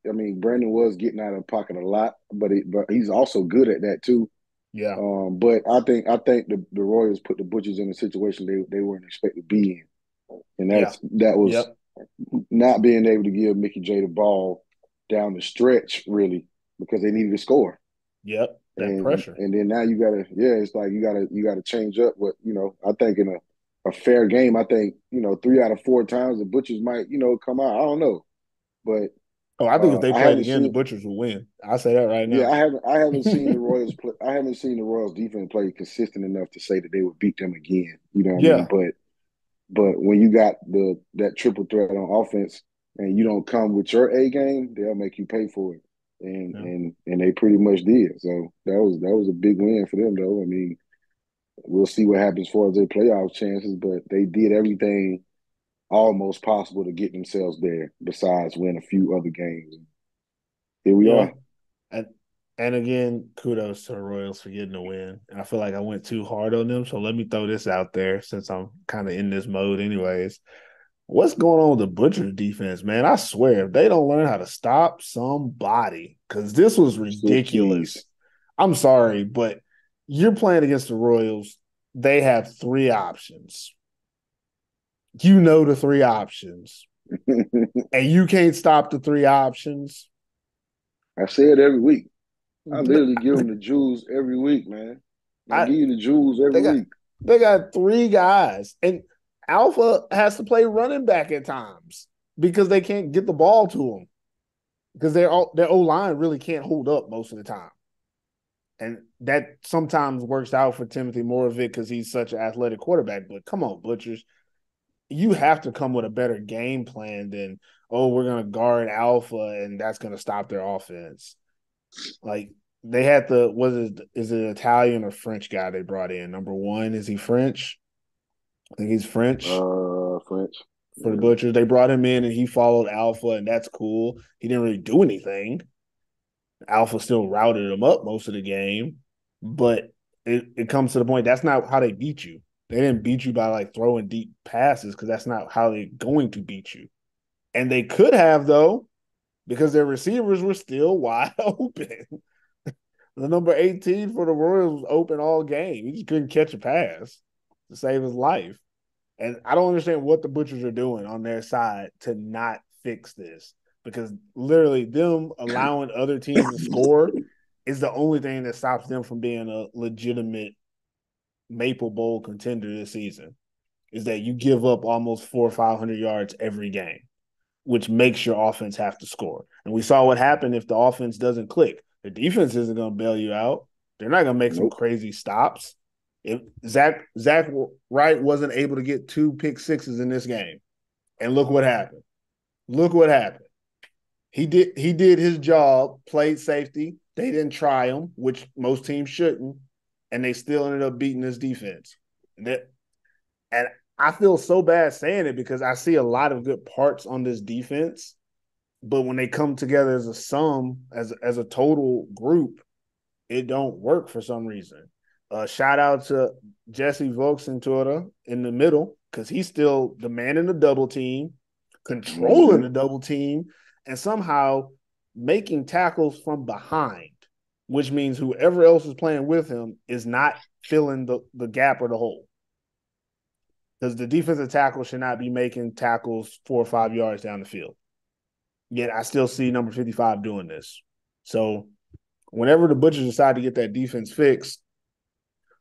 I mean, Brandon was getting out of pocket a lot, but he's also good at that too. Yeah. But I think the Royals put the Butchers in a situation they weren't expected to be in, and Yeah. that was Yep. not being able to give Mickey J the ball down the stretch really because they needed to score. Yep. That And pressure. and then now you gotta it's like you gotta change up what I think in a fair game, I think 3 out of 4 times the Butchers might come out. I don't know, but Oh, I think if they I played haven't again, the seen Butchers will win. I'll say that right yeah now. I haven't seen the Royals play. I haven't seen the Royals defense play consistent enough to say that they would beat them again. You know what I mean? Yeah. But when you got that triple threat on offense and you don't come with your A game, they'll make you pay for it. And Yeah. and they pretty much did. So that was a big win for them though. I mean, we'll see what happens as far as their playoff chances, but they did everything almost possible to get themselves there, besides win a few other games. Here we Yeah. are. And and again, kudos to the Royals for getting the win. And I feel like I went too hard on them. So let me throw this out there since I'm kind of in this mode anyways. What's going on with the Butchers defense, man? I swear, if they don't learn how to stop somebody, because this was Swiss cheese. ridiculous. I'm sorry, but you're playing against the Royals. They have 3 options. You know the 3 options, and you can't stop the 3 options. I say it every week. I literally give them the jewels every week, man. I I give you the jewels every they got week. they got 3 guys, and Alpha has to play running back at times because they can't get the ball to him because their O line really can't hold up most of the time, and that sometimes works out for Timothy Moravec because he's such an athletic quarterback. But come on, Butchers, you have to come with a better game plan than we're gonna guard Alpha and that's gonna stop their offense. Like they had is it Italian or French guy they brought in? Number 1, is he French? I think he's French French. for the Yeah. Butchers. They brought him in and he followed Alpha, and that's cool. He didn't really do anything. Alpha still routed him up most of the game, but it comes to the point that's not how they beat you. They didn't beat you by like throwing deep passes because that's not how they're going to beat you. And they could have though, because their receivers were still wide open. The number 18 for the Royals was open all game. He just couldn't catch a pass to save his life. And I don't understand what the Butchers are doing on their side to not fix this, because literally them allowing other teams to score is the only thing that stops them from being a legitimate Maple Bowl contender this season, is that you give up almost 400 or 500 yards every game, which makes your offense have to score. And we saw what happened if the offense doesn't click. The defense isn't going to bail you out. They're not going to make some Nope. crazy stops. If Zach Wright wasn't able to get 2 pick sixes in this game, and look what happened. Look what happened. He did his job, played safety. They didn't try him, which most teams shouldn't, and they still ended up beating this defense. And I feel so bad saying it because I see a lot of good parts on this defense, but when they come together as a sum, as a total group, it don't work for some reason. Shout out to Jesse Volksentore in the middle, because he's still the man in the double team, controlling the double team, and somehow making tackles from behind, which means whoever else is playing with him is not filling the gap or the hole. Because the defensive tackle should not be making tackles 4 or 5 yards down the field. Yet I still see number 55 doing this. So whenever the Butchers decide to get that defense fixed,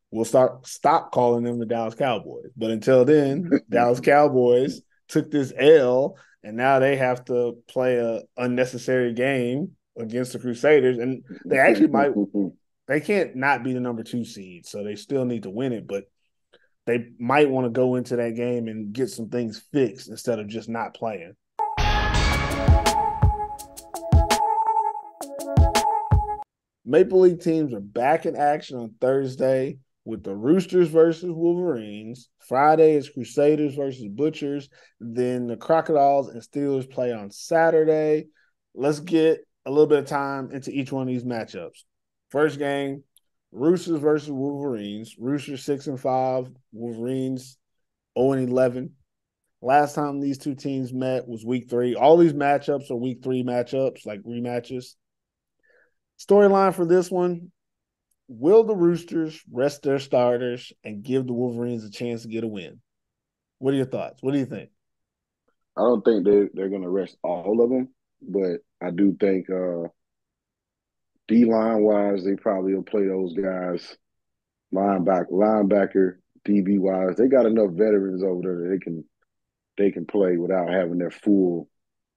we'll stop calling them the Dallas Cowboys. But until then, Dallas Cowboys took this L, and now they have to play a unnecessary game against the Crusaders. And they actually they can't not be the number 2 seed, so they still need to win it. But they might want to go into that game and get some things fixed instead of just not playing. Maple League teams are back in action on Thursday with the Roosters versus Wolverines. Friday is Crusaders versus Butchers. Then the Crocodiles and Steelers play on Saturday. Let's get a little bit of time into each one of these matchups. First game, Roosters versus Wolverines. Roosters 6-5, Wolverines 0-11. Last time these two teams met was week 3. All these matchups are week 3 matchups, like rematches. Storyline for this one, will the Roosters rest their starters and give the Wolverines a chance to get a win? What are your thoughts? What do you think? I don't think they're going to rest all of them, but I do think D-line wise, they probably will play those guys. Linebacker, DB wise, they got enough veterans over there that they can play without having their full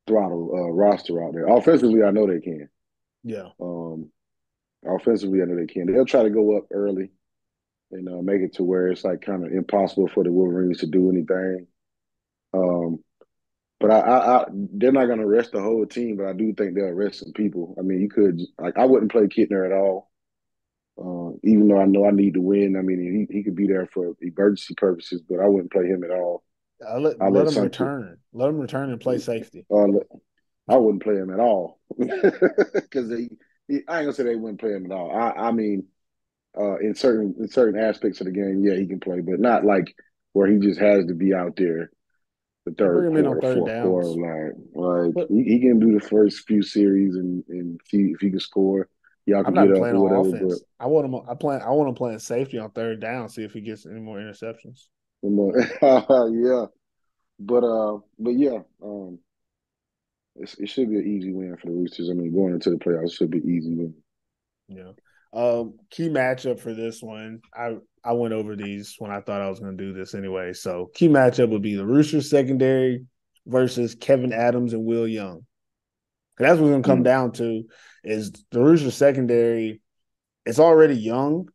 throttle roster out there. Offensively, I know they can. Yeah. Offensively, I know they can. They'll try to go up early and make it to where it's like kind of impossible for the Wolverines to do anything. But they're not going to rest the whole team, but I do think they'll rest some people. I mean, you could like I wouldn't play Kittner at all, even though I know I need to win. I mean, he could be there for emergency purposes, but I wouldn't play him at all. Let him return. Let him return and play safety. I wouldn't play him at all because I ain't gonna say they wouldn't play him at all. I mean, in certain aspects of the game, yeah, he can play, but not like where he just has to be out there the Bring third him in on quarter, third fourth quarter. downs. Like he can do the first few series and see if he can score. Y'all I'm can not get up playing or on whatever. offense. But I want him playing safety on third down. See if he gets any more interceptions. Yeah, but yeah, it should be an easy win for the Roosters. I mean, going into the playoffs should be easy win. Yeah. Key matchup for this one. I went over these when I thought I was going to do this anyway. So key matchup would be the Roosters secondary versus Kevin Adams and Will Young. That's what's going to come down to is the Roosters secondary. It's already young,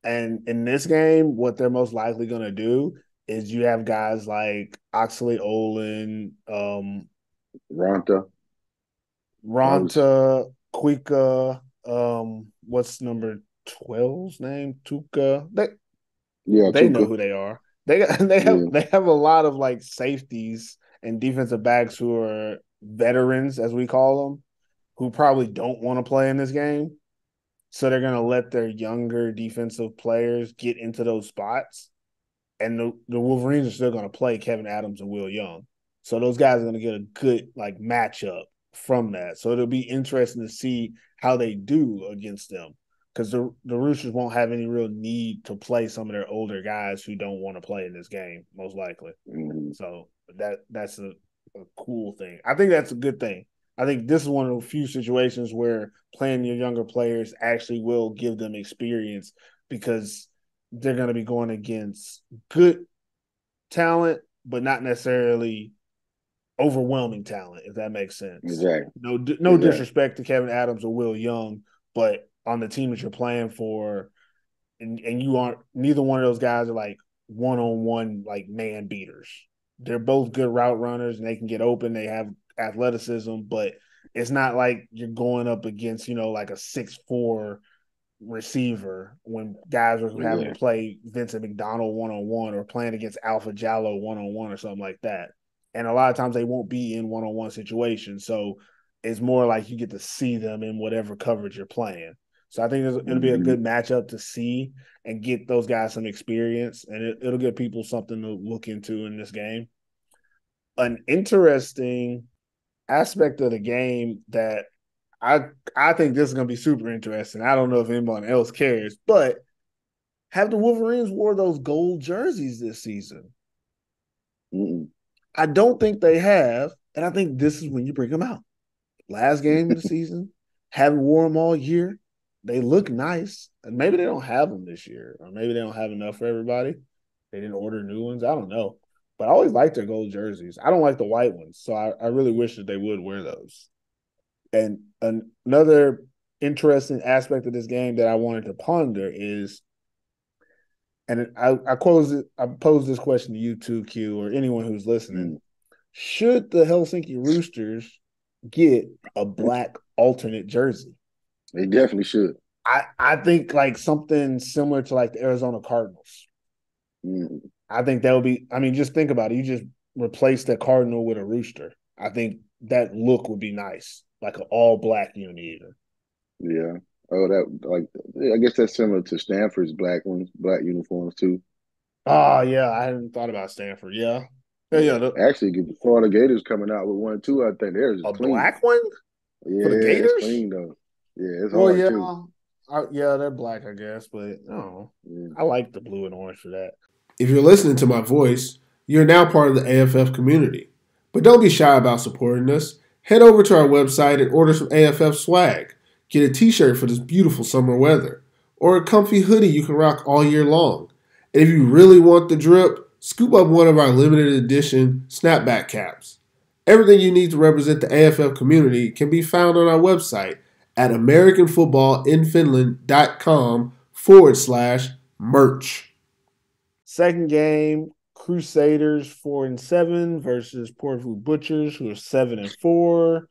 and in this game, what they're most likely going to do is you have guys like Oxley Olin, Ronta, Quika, what's number 12's name? Tuca. They know Tuca. who they are. They have a lot of like safeties and defensive backs who are veterans, as we call them, who probably don't want to play in this game. So they're gonna let their younger defensive players get into those spots. And the Wolverines are still gonna play Kevin Adams and Will Young. So those guys are gonna get a good like matchup from that. So it'll be interesting to see how they do against them. Because the Roosters won't have any real need to play some of their older guys who don't want to play in this game, most likely. Mm-hmm. So that's a cool thing. I think that's a good thing. I think this is one of the few situations where playing your younger players actually will give them experience because they're going to be going against good talent, but not necessarily overwhelming talent, if that makes sense. Exactly. No disrespect to Kevin Adams or Will Young, but on the team that you're playing for, and you aren't, neither one of those guys are like one-on-one like man beaters. They're both good route runners and they can get open. They have athleticism, but it's not like you're going up against, like a 6'4" receiver when guys are having to play Vincent McDonald one-on-one or playing against Alpha Jallo one-on-one or something like that. And a lot of times they won't be in one-on-one situations. So it's more like you get to see them in whatever coverage you're playing. So I think it'll be a good matchup to see and get those guys some experience, and it'll give people something to look into in this game. An interesting aspect of the game that I think this is going to be super interesting. I don't know if anyone else cares, but have the Wolverines wore those gold jerseys this season? Mm-mm. I don't think they have, and I think this is when you bring them out. Last game of the season, haven't worn them all year. They look nice, and maybe they don't have them this year, or maybe they don't have enough for everybody. They didn't order new ones. I don't know, but I always like their gold jerseys. I don't like the white ones, so I really wish that they would wear those. And another interesting aspect of this game that I wanted to ponder is, and I posed this question to you too, Q, or anyone who's listening. Should the Helsinki Roosters get a black alternate jersey? They definitely should. I think like something similar to like the Arizona Cardinals. I think that would be, I mean, just think about it. You just replace the Cardinal with a Rooster. I think that look would be nice, like an all black uni either. Yeah. Oh, I guess that's similar to Stanford's black uniforms too. Oh yeah, I hadn't thought about Stanford. Yeah. Yeah, Actually, get the Florida Gators coming out with one too. I think they're just a clean. black one Yeah, for the it's Gators. clean though. Yeah, it's Well, hard yeah, too. yeah, they're black, I guess, but no, Yeah. I like the blue and orange for that. If you're listening to my voice, you're now part of the AFF community. But don't be shy about supporting us. Head over to our website and order some AFF swag. Get a t-shirt for this beautiful summer weather, or a comfy hoodie you can rock all year long. And if you really want the drip, scoop up one of our limited edition snapback caps. Everything you need to represent the AFF community can be found on our website at americanfootballinfinland.com/merch. Second game, Crusaders 4-7 versus Portvoo Butchers, who are 7-4.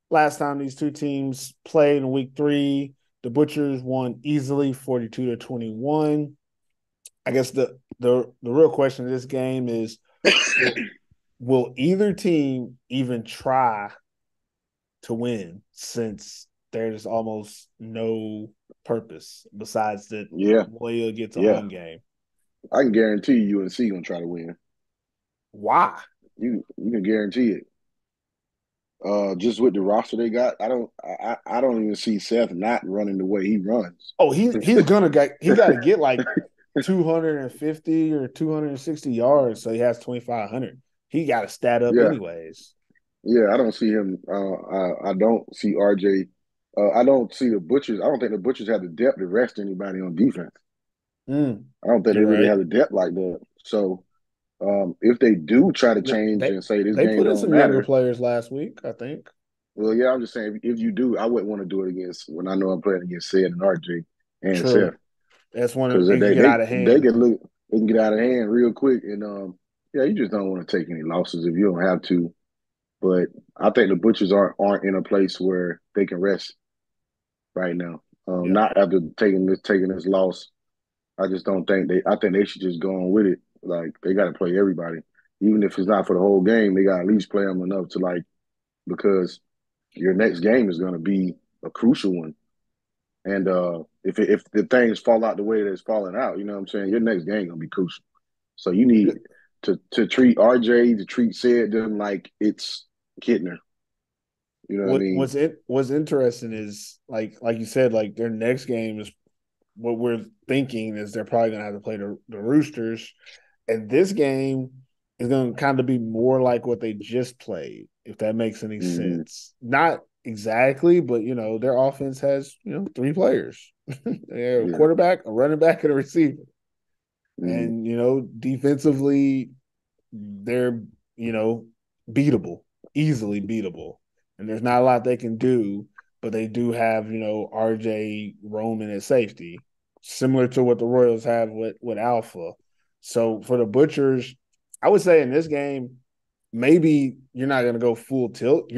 Last time these two teams played in week 3, the Butchers won easily 42-21. I guess the real question of this game is will either team even try to win, since there's almost no purpose besides that Loyola gets a home game? I can guarantee you UNC gonna try to win. Why? You can guarantee it. Just with the roster they got, I don't even see Seth not running the way he runs. Oh, he got to get like 250 or 260 yards, so he has 2,500. He got to stat up anyways. Yeah, I don't see him. I don't see RJ. I don't see the Butchers. I don't think the Butchers have the depth to rest anybody on defense. I don't think they really have the depth like that. So if they do try to change and say this game put in don't some matter, younger players last week, I think. Well, yeah, I'm just saying if you do, I wouldn't want to do it against when I know I'm playing against Sid and RJ and True. Seth. That's one Because it can get out of hand. They can get out of hand real quick, and you just don't want to take any losses if you don't have to. But I think the Butchers aren't in a place where they can rest right now. Not after taking this loss. I just don't think I think they should just go on with it. Like they got to play everybody, even if it's not for the whole game. They got to at least play them enough to because your next game is going to be a crucial one. And if the things fall out the way that it's falling out, you know what I'm saying? Your next game going to be crucial. So you need to treat RJ, to treat Sid them like it's Kittner. You know what I mean? What's interesting is like you said, like their next game is what we're thinking is they're probably going to have to play the Roosters. And this game is going to kind of be more like what they just played, if that makes any sense. Not exactly, but, their offense has, 3 players. They have a quarterback, a running back, and a receiver. And, defensively, they're, beatable, easily beatable. And there's not a lot they can do, but they do have, RJ Roman at safety, similar to what the Royals have with Alpha. So for the Butchers, I would say in this game, maybe you're not going to go full tilt.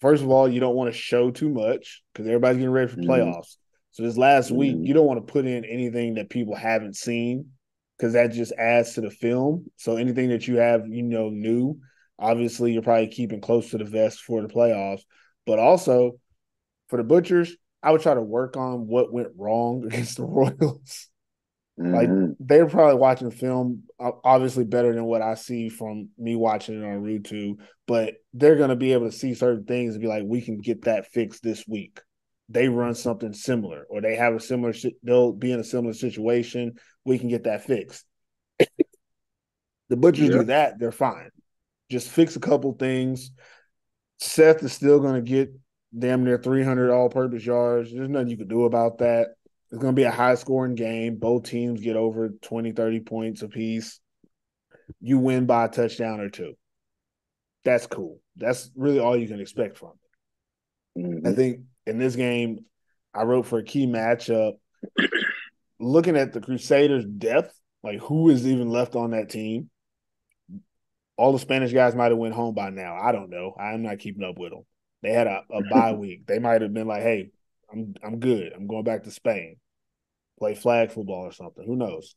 First of all, you don't want to show too much because everybody's getting ready for playoffs. So this last week, you don't want to put in anything that people haven't seen because that just adds to the film. So anything that you have, new, obviously you're probably keeping close to the vest for the playoffs. But also for the Butchers, I would try to work on what went wrong against the Royals. Like they're probably watching film obviously better than what I see from me watching it on YouTube, but they're going to be able to see certain things and be like, we can get that fixed this week. They run something similar or they have they'll be in a similar situation. We can get that fixed. The Butchers do that, they're fine. Just fix a couple things. Seth is still going to get damn near 300 all-purpose yards. There's nothing you can do about that. It's going to be a high-scoring game. Both teams get over 20, 30 points apiece. You win by a touchdown or 2. That's cool. That's really all you can expect from it. I think in this game, I wrote for a key matchup. Looking at the Crusaders' depth, like who is even left on that team, all the Spanish guys might have went home by now. I don't know. I'm not keeping up with them. They had a bye week. They might have been like, hey, I'm good. I'm going back to Spain. Play flag football or something. Who knows?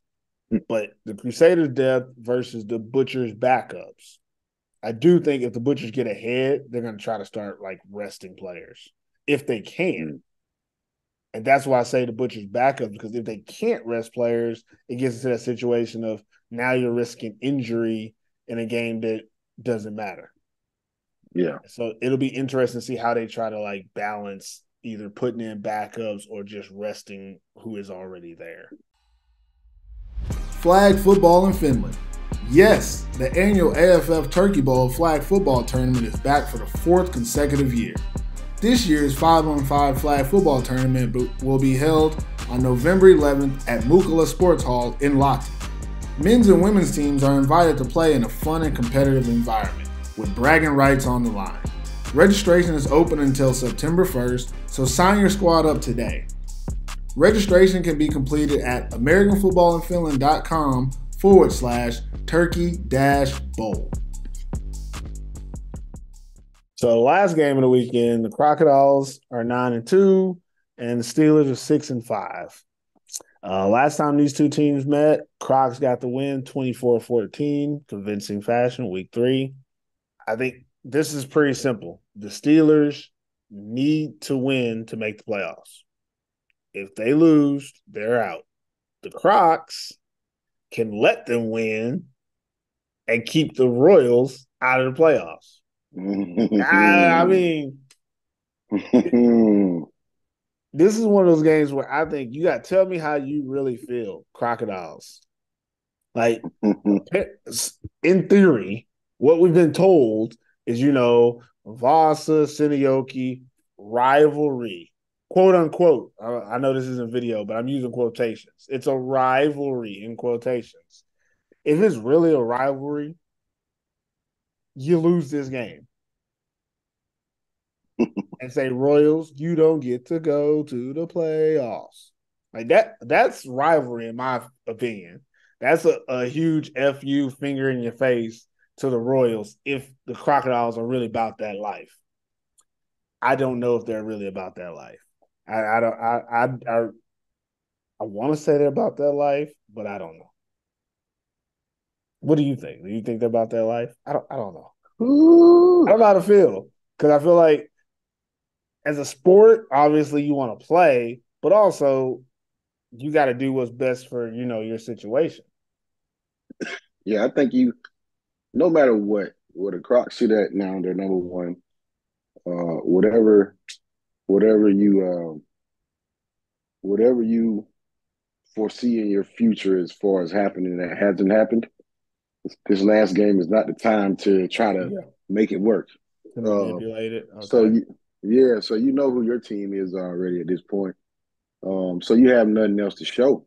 But the Crusaders' depth versus the Butchers' backups. I do think if the Butchers get ahead, they're going to try to start like resting players if they can. And that's why I say the Butchers' backups, because if they can't rest players, it gets into that situation of now you're risking injury in a game that doesn't matter. Yeah. So it'll be interesting to see how they try to like balance either putting in backups or just resting who is already there. Flag football in Finland. Yes, the annual AFF Turkey Bowl flag football tournament is back for the 4th consecutive year. This year's 5-on-5 flag football tournament will be held on November 11th at Mukula Sports Hall in Lahti. Men's and women's teams are invited to play in a fun and competitive environment with bragging rights on the line. Registration is open until September 1st, so sign your squad up today. Registration can be completed at AmericanFootballInFinland.com/turkey-bowl. So the last game of the weekend, the Crocodiles are 9-2, and the Steelers are 6-5. Last time these two teams met, Crocs got the win 24-14, convincing fashion, week 3. I think this is pretty simple. The Steelers need to win to make the playoffs. If they lose, they're out. The Crocs can let them win and keep the Royals out of the playoffs. I mean, this is one of those games where I think you got to tell me how you really feel, Crocodiles. Like, in theory, what we've been told is, Vasa, Sinioki, rivalry, quote unquote. I know this isn't video, but I'm using quotations. It's a rivalry in quotations. If it's really a rivalry, you lose this game. And say, Royals, you don't get to go to the playoffs. Like that's rivalry in my opinion. That's a huge FU finger in your face to the Royals if the Crocodiles are really about that life. I don't know if they're really about that life. I want to say they're about that life, but I don't know. What do you think? Do you think they're about that life? I don't know. I don't know how to feel because I feel like as a sport, obviously you want to play, but also you got to do what's best for, your situation. Yeah, I think no matter what the Crocs sit at now, they're number one. Whatever you foresee in your future as far as happening that hasn't happened, this last game is not the time to try to make it work. To manipulate it. Okay. So you know who your team is already at this point. So you have nothing else to show.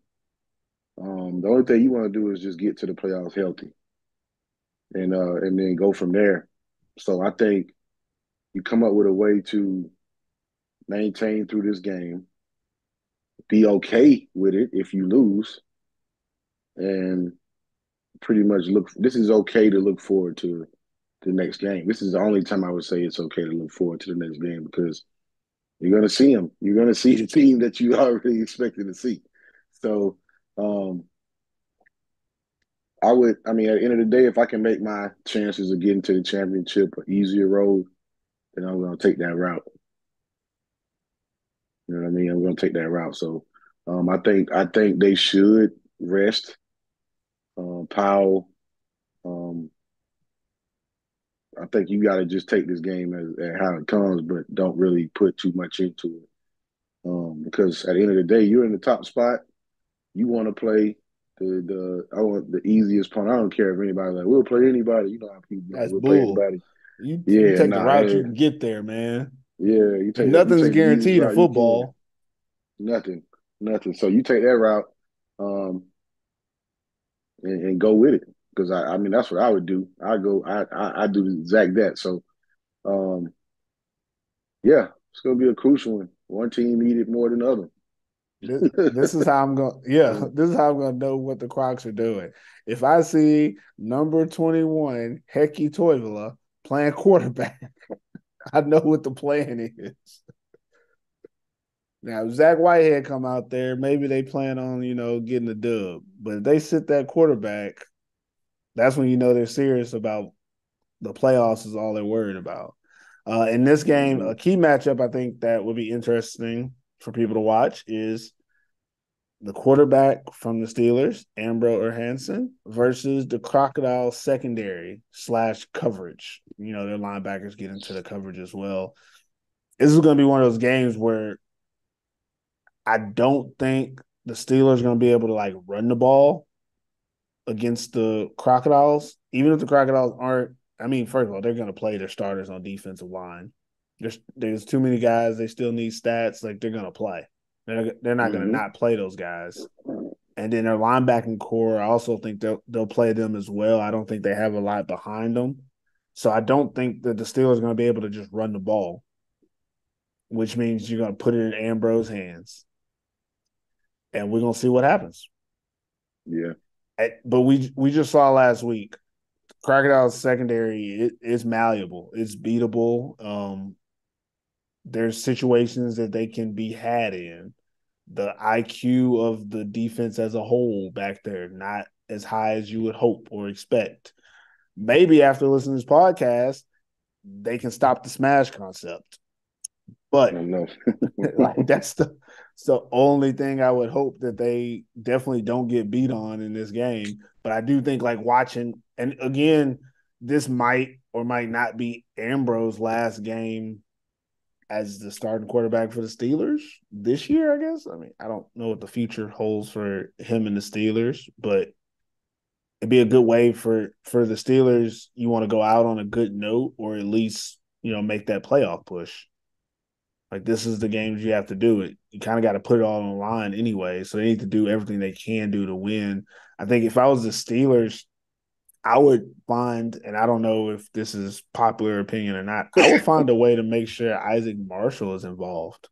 The only thing you want to do is just get to the playoffs healthy, and then go from there. So I think you come up with a way to maintain through this game, be okay with it if you lose, and pretty much this is okay to look forward to the next game. This is the only time I would say it's okay to look forward to the next game because you're going to see them. You're going to see the team that you already expected to see. So at the end of the day, if I can make my chances of getting to the championship an easier road, then I'm going to take that route. You know what I mean? I'm going to take that route. So I think they should rest Powell. I think you got to just take this game as how it comes, but don't really put too much into it. Because at the end of the day, you're in the top spot. You want to play I want the easiest point. I don't care if anybody we'll play anybody. You know how people That's we'll bull. play anybody. You take the route you can get there, man. Yeah, nothing's guaranteed in football. Nothing. So you take that route, and go with it. Because I mean that's what I would do. I do exact that. So, yeah, it's gonna be a crucial one. One team need it more than the other. This is how I'm going. Yeah, this is how I'm going to know what the Crocs are doing. If I see number 21 Heikki Toivola playing quarterback, I know what the plan is. Now, if Zach Whitehead come out there, maybe they plan on getting a dub. But if they sit that quarterback, that's when they're serious about the playoffs. Is all they're worried about. In this game, a key matchup I think that would be interesting for people to watch is the quarterback from the Steelers, Ambro or Hansen, versus the Crocodiles secondary / coverage. You know, their linebackers get into the coverage as well. This is going to be one of those games where I don't think the Steelers are going to be able to like run the ball against the Crocodiles, even if the Crocodiles aren't. I mean, first of all, they're going to play their starters on defensive line. There's too many guys. They still need stats. Like, they're going to play. They're not going to not play those guys. And then their linebacking core, I also think they'll play them as well. I don't think they have a lot behind them. So I don't think that the Steelers are going to be able to just run the ball, which means you're going to put it in Ambro's hands. And we're going to see what happens. Yeah. But we just saw last week, Crocodile's secondary is malleable. It's beatable. There's situations that they can be had in. The IQ of the defense as a whole back there, not as high as you would hope or expect. Maybe after listening to this podcast, they can stop the smash concept. But like that's the only thing I would hope, that they definitely don't get beat on in this game. But I do think, like, watching, and again, this might or might not be Ambro's last game as the starting quarterback for the Steelers this year, I guess. I mean, I don't know what the future holds for him and the Steelers, but it'd be a good way for the Steelers. You want to go out on a good note, or at least, you know, make that playoff push. Like, this is the games you have to do it. You kind of got to put it all on the line anyway. So they need to do everything they can do to win. I think if I was the Steelers, I would find, and I don't know if this is popular opinion or not, I would find a way to make sure Isaac Marshall is involved.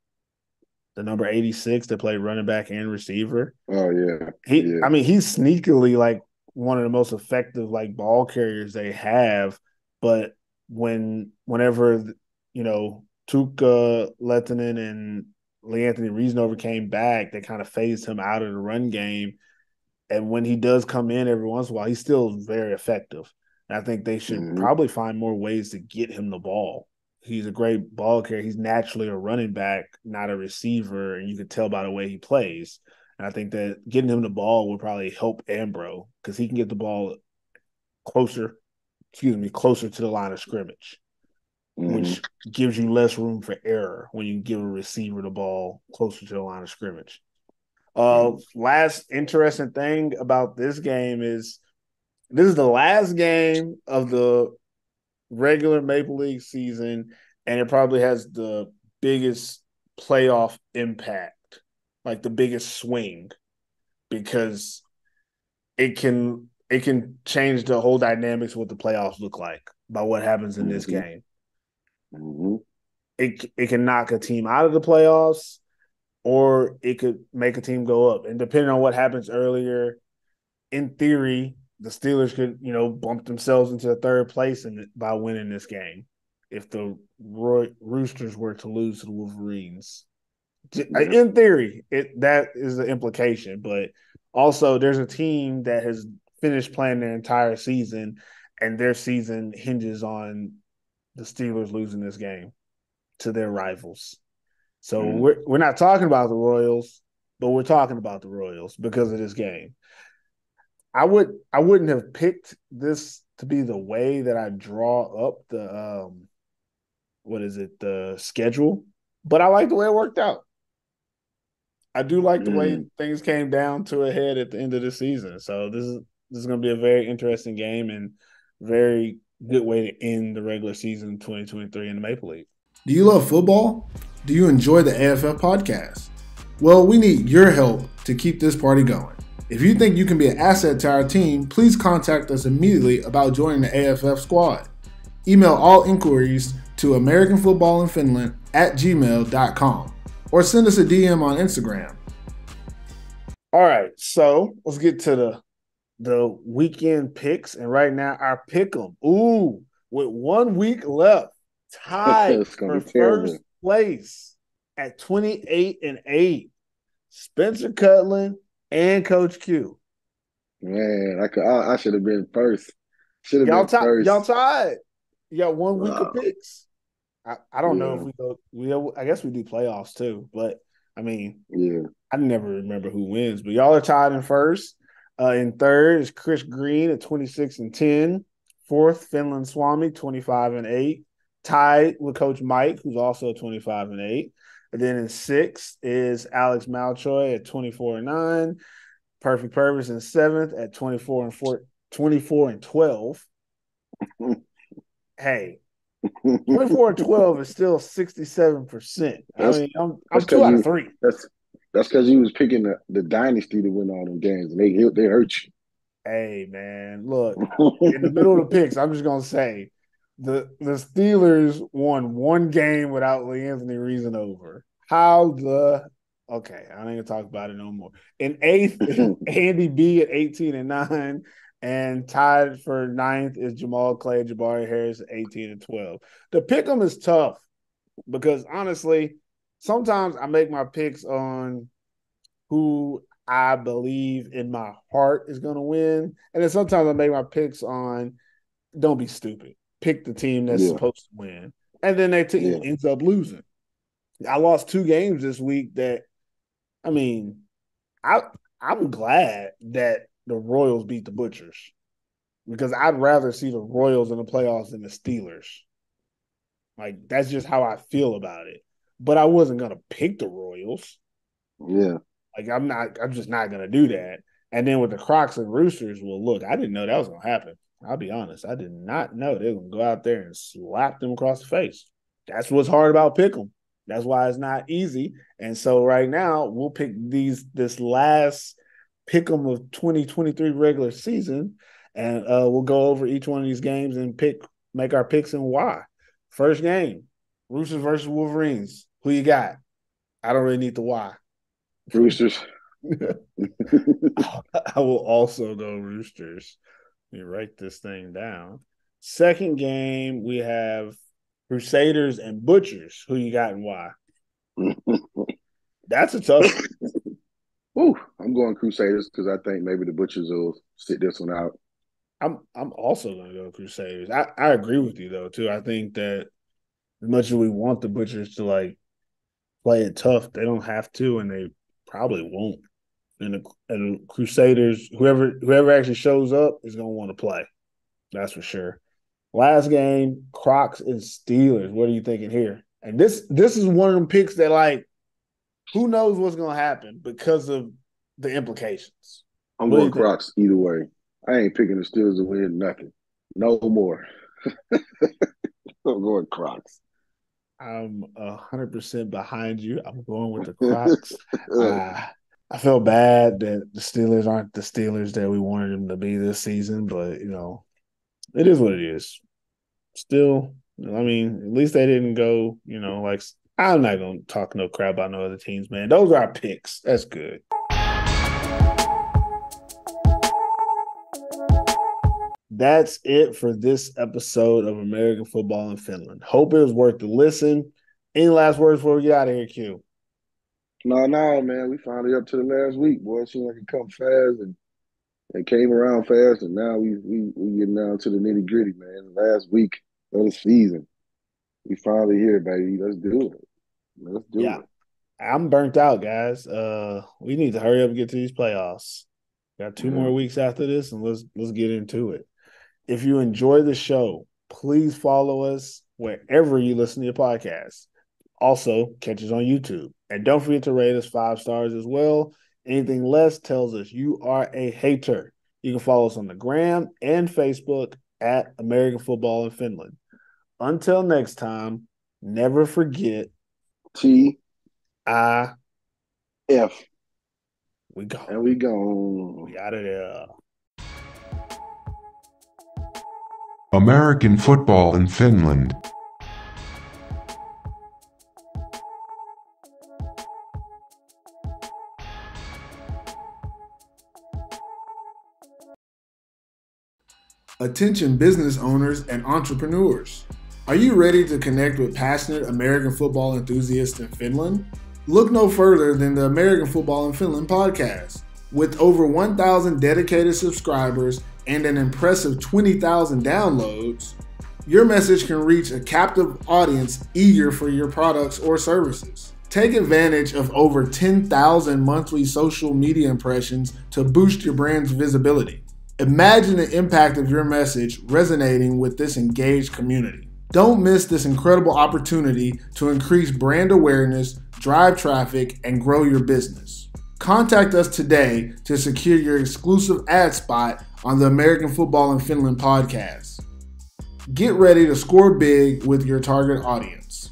The number 86 that played running back and receiver. Oh, yeah. I mean, he's sneakily like one of the most effective like ball carriers they have. But whenever, you know, Tuukka Lehtinen and Leanthony Reasnover came back, they kind of phased him out of the run game. And when he does come in every once in a while, he's still very effective. And I think they should probably find more ways to get him the ball. He's a great ball carrier. He's naturally a running back, not a receiver, and you can tell by the way he plays. And I think that getting him the ball would probably help Ambro, because he can get the ball closer to the line of scrimmage, which gives you less room for error when you give a receiver the ball closer to the line of scrimmage. Last interesting thing about this game is this is the last game of the regular Maple League season, and it probably has the biggest playoff impact, like the biggest swing, because it can change the whole dynamics of what the playoffs look like by what happens in this game. It can knock a team out of the playoffs, or it could make a team go up. And depending on what happens earlier, in theory, the Steelers could, you know, bump themselves into third place by winning this game if the Roosters were to lose to the Wolverines. In theory, that is the implication. But also, there's a team that has finished playing their entire season, and their season hinges on the Steelers losing this game to their rivals. So we're not talking about the Royals, but we're talking about the Royals because of this game. I wouldn't have picked this to be the way that I draw up the the schedule, but I like the way it worked out. I do like the way things came down to a head at the end of the season. So this is going to be a very interesting game and very good way to end the regular season 2023 in the Maple League. Do you love football? Do you enjoy the AFF podcast? Well, we need your help to keep this party going. If you think you can be an asset to our team, please contact us immediately about joining the AFF squad. Email all inquiries to americanfootballinfinland@gmail.com or send us a DM on Instagram. All right, so let's get to the weekend picks. And right now, our pick 'em. Ooh, with 1 week left, tied for first place at 28-8. Spencer Cutland and Coach Q. Man, I should have been first. Should have been first. Y'all tied. You got 1 week of picks. I don't know if we go. I guess we do playoffs too, but I mean, Yeah. I never remember who wins, but y'all are tied in first. In third is Chris Green at 26-10. Fourth, Finland Swami, 25-8. Tied with Coach Mike, who's also 25-8. And then in sixth is Alex Malchoy at 24-9. Perfect Pervis in seventh at 24-12. Hey, 24-12 is still 67%. I mean, I'm 2 out of 3. That's because you was picking the dynasty to win all them games, and they hurt you. Hey, man, look, in the middle of the picks, I'm just gonna say the Steelers won one game without Anthony Reasonover. Okay, I ain't gonna talk about it no more. In eighth, Andy B at 18-9, and tied for ninth is Jamal Clay and Jabari Harris at 18-12. The pick 'em is tough because honestly, sometimes I make my picks on who I believe in my heart is going to win, and then sometimes I make my picks on don't be stupid, pick the team that's supposed to win, and then that team ends up losing. I lost 2 games this week that, I mean, I'm glad that the Royals beat the Butchers because I'd rather see the Royals in the playoffs than the Steelers. Like, that's just how I feel about it. But I wasn't going to pick the Royals. Yeah. Like, I'm just not going to do that. And then with the Crocs and Roosters, well, look, I didn't know that was going to happen. I'll be honest. I did not know they were going to go out there and slap them across the face. That's what's hard about Pick'em. That's why it's not easy. And so right now, we'll pick this last Pick'em of 2023 regular season, and we'll go over each one of these games and make our picks and why. First game, Roosters versus Wolverines. Who you got? I don't really need the why. Roosters. I will also go Roosters. Let me write this thing down. Second game, we have Crusaders and Butchers. Who you got and why? That's a tough one. Ooh, I'm going Crusaders because I think maybe the Butchers will sit this one out. I'm also going to go Crusaders. I agree with you, though, too. I think that as much as we want the Butchers to, like, play it tough, they don't have to, and they probably won't. And the Crusaders, whoever actually shows up is going to want to play. That's for sure. Last game, Crocs and Steelers. What are you thinking here? And this is one of them picks that, like, who knows what's going to happen because of the implications. I'm going Crocs either way. I ain't picking the Steelers to win nothing. No more. I'm going Crocs. I'm 100% behind you. I'm going with the Crocs. I feel bad that the Steelers aren't the Steelers that we wanted them to be this season, but, you know, it is what it is. Still, I mean, at least they didn't go, you know, like, I'm not going to talk no crap about no other teams, man. Those are our picks. That's good. That's it for this episode of American Football in Finland. Hope it was worth the listen. Any last words before we get out of here, Q? No, man. We finally up to the last week, boy. It seemed like it come fast and it came around fast, and now we getting down to the nitty gritty, man. The last week of the season, we finally here, baby. Let's do it. Let's do it. I'm burnt out, guys. We need to hurry up and get to these playoffs. Got 2 more weeks after this, and let's get into it. If you enjoy the show, please follow us wherever you listen to your podcast. Also, catch us on YouTube. And don't forget to rate us 5 stars as well. Anything less tells us you are a hater. You can follow us on the gram and Facebook at American Football in Finland. Until next time, never forget TIF. We go. And we go. We out of there. American football in Finland. Attention business owners and entrepreneurs. Are you ready to connect with passionate American football enthusiasts in Finland? Look no further than the American Football in Finland podcast. With over 1,000 dedicated subscribers and an impressive 20,000 downloads, your message can reach a captive audience eager for your products or services. Take advantage of over 10,000 monthly social media impressions to boost your brand's visibility. Imagine the impact of your message resonating with this engaged community. Don't miss this incredible opportunity to increase brand awareness, drive traffic, and grow your business. Contact us today to secure your exclusive ad spot on the American Football in Finland podcast. Get ready to score big with your target audience.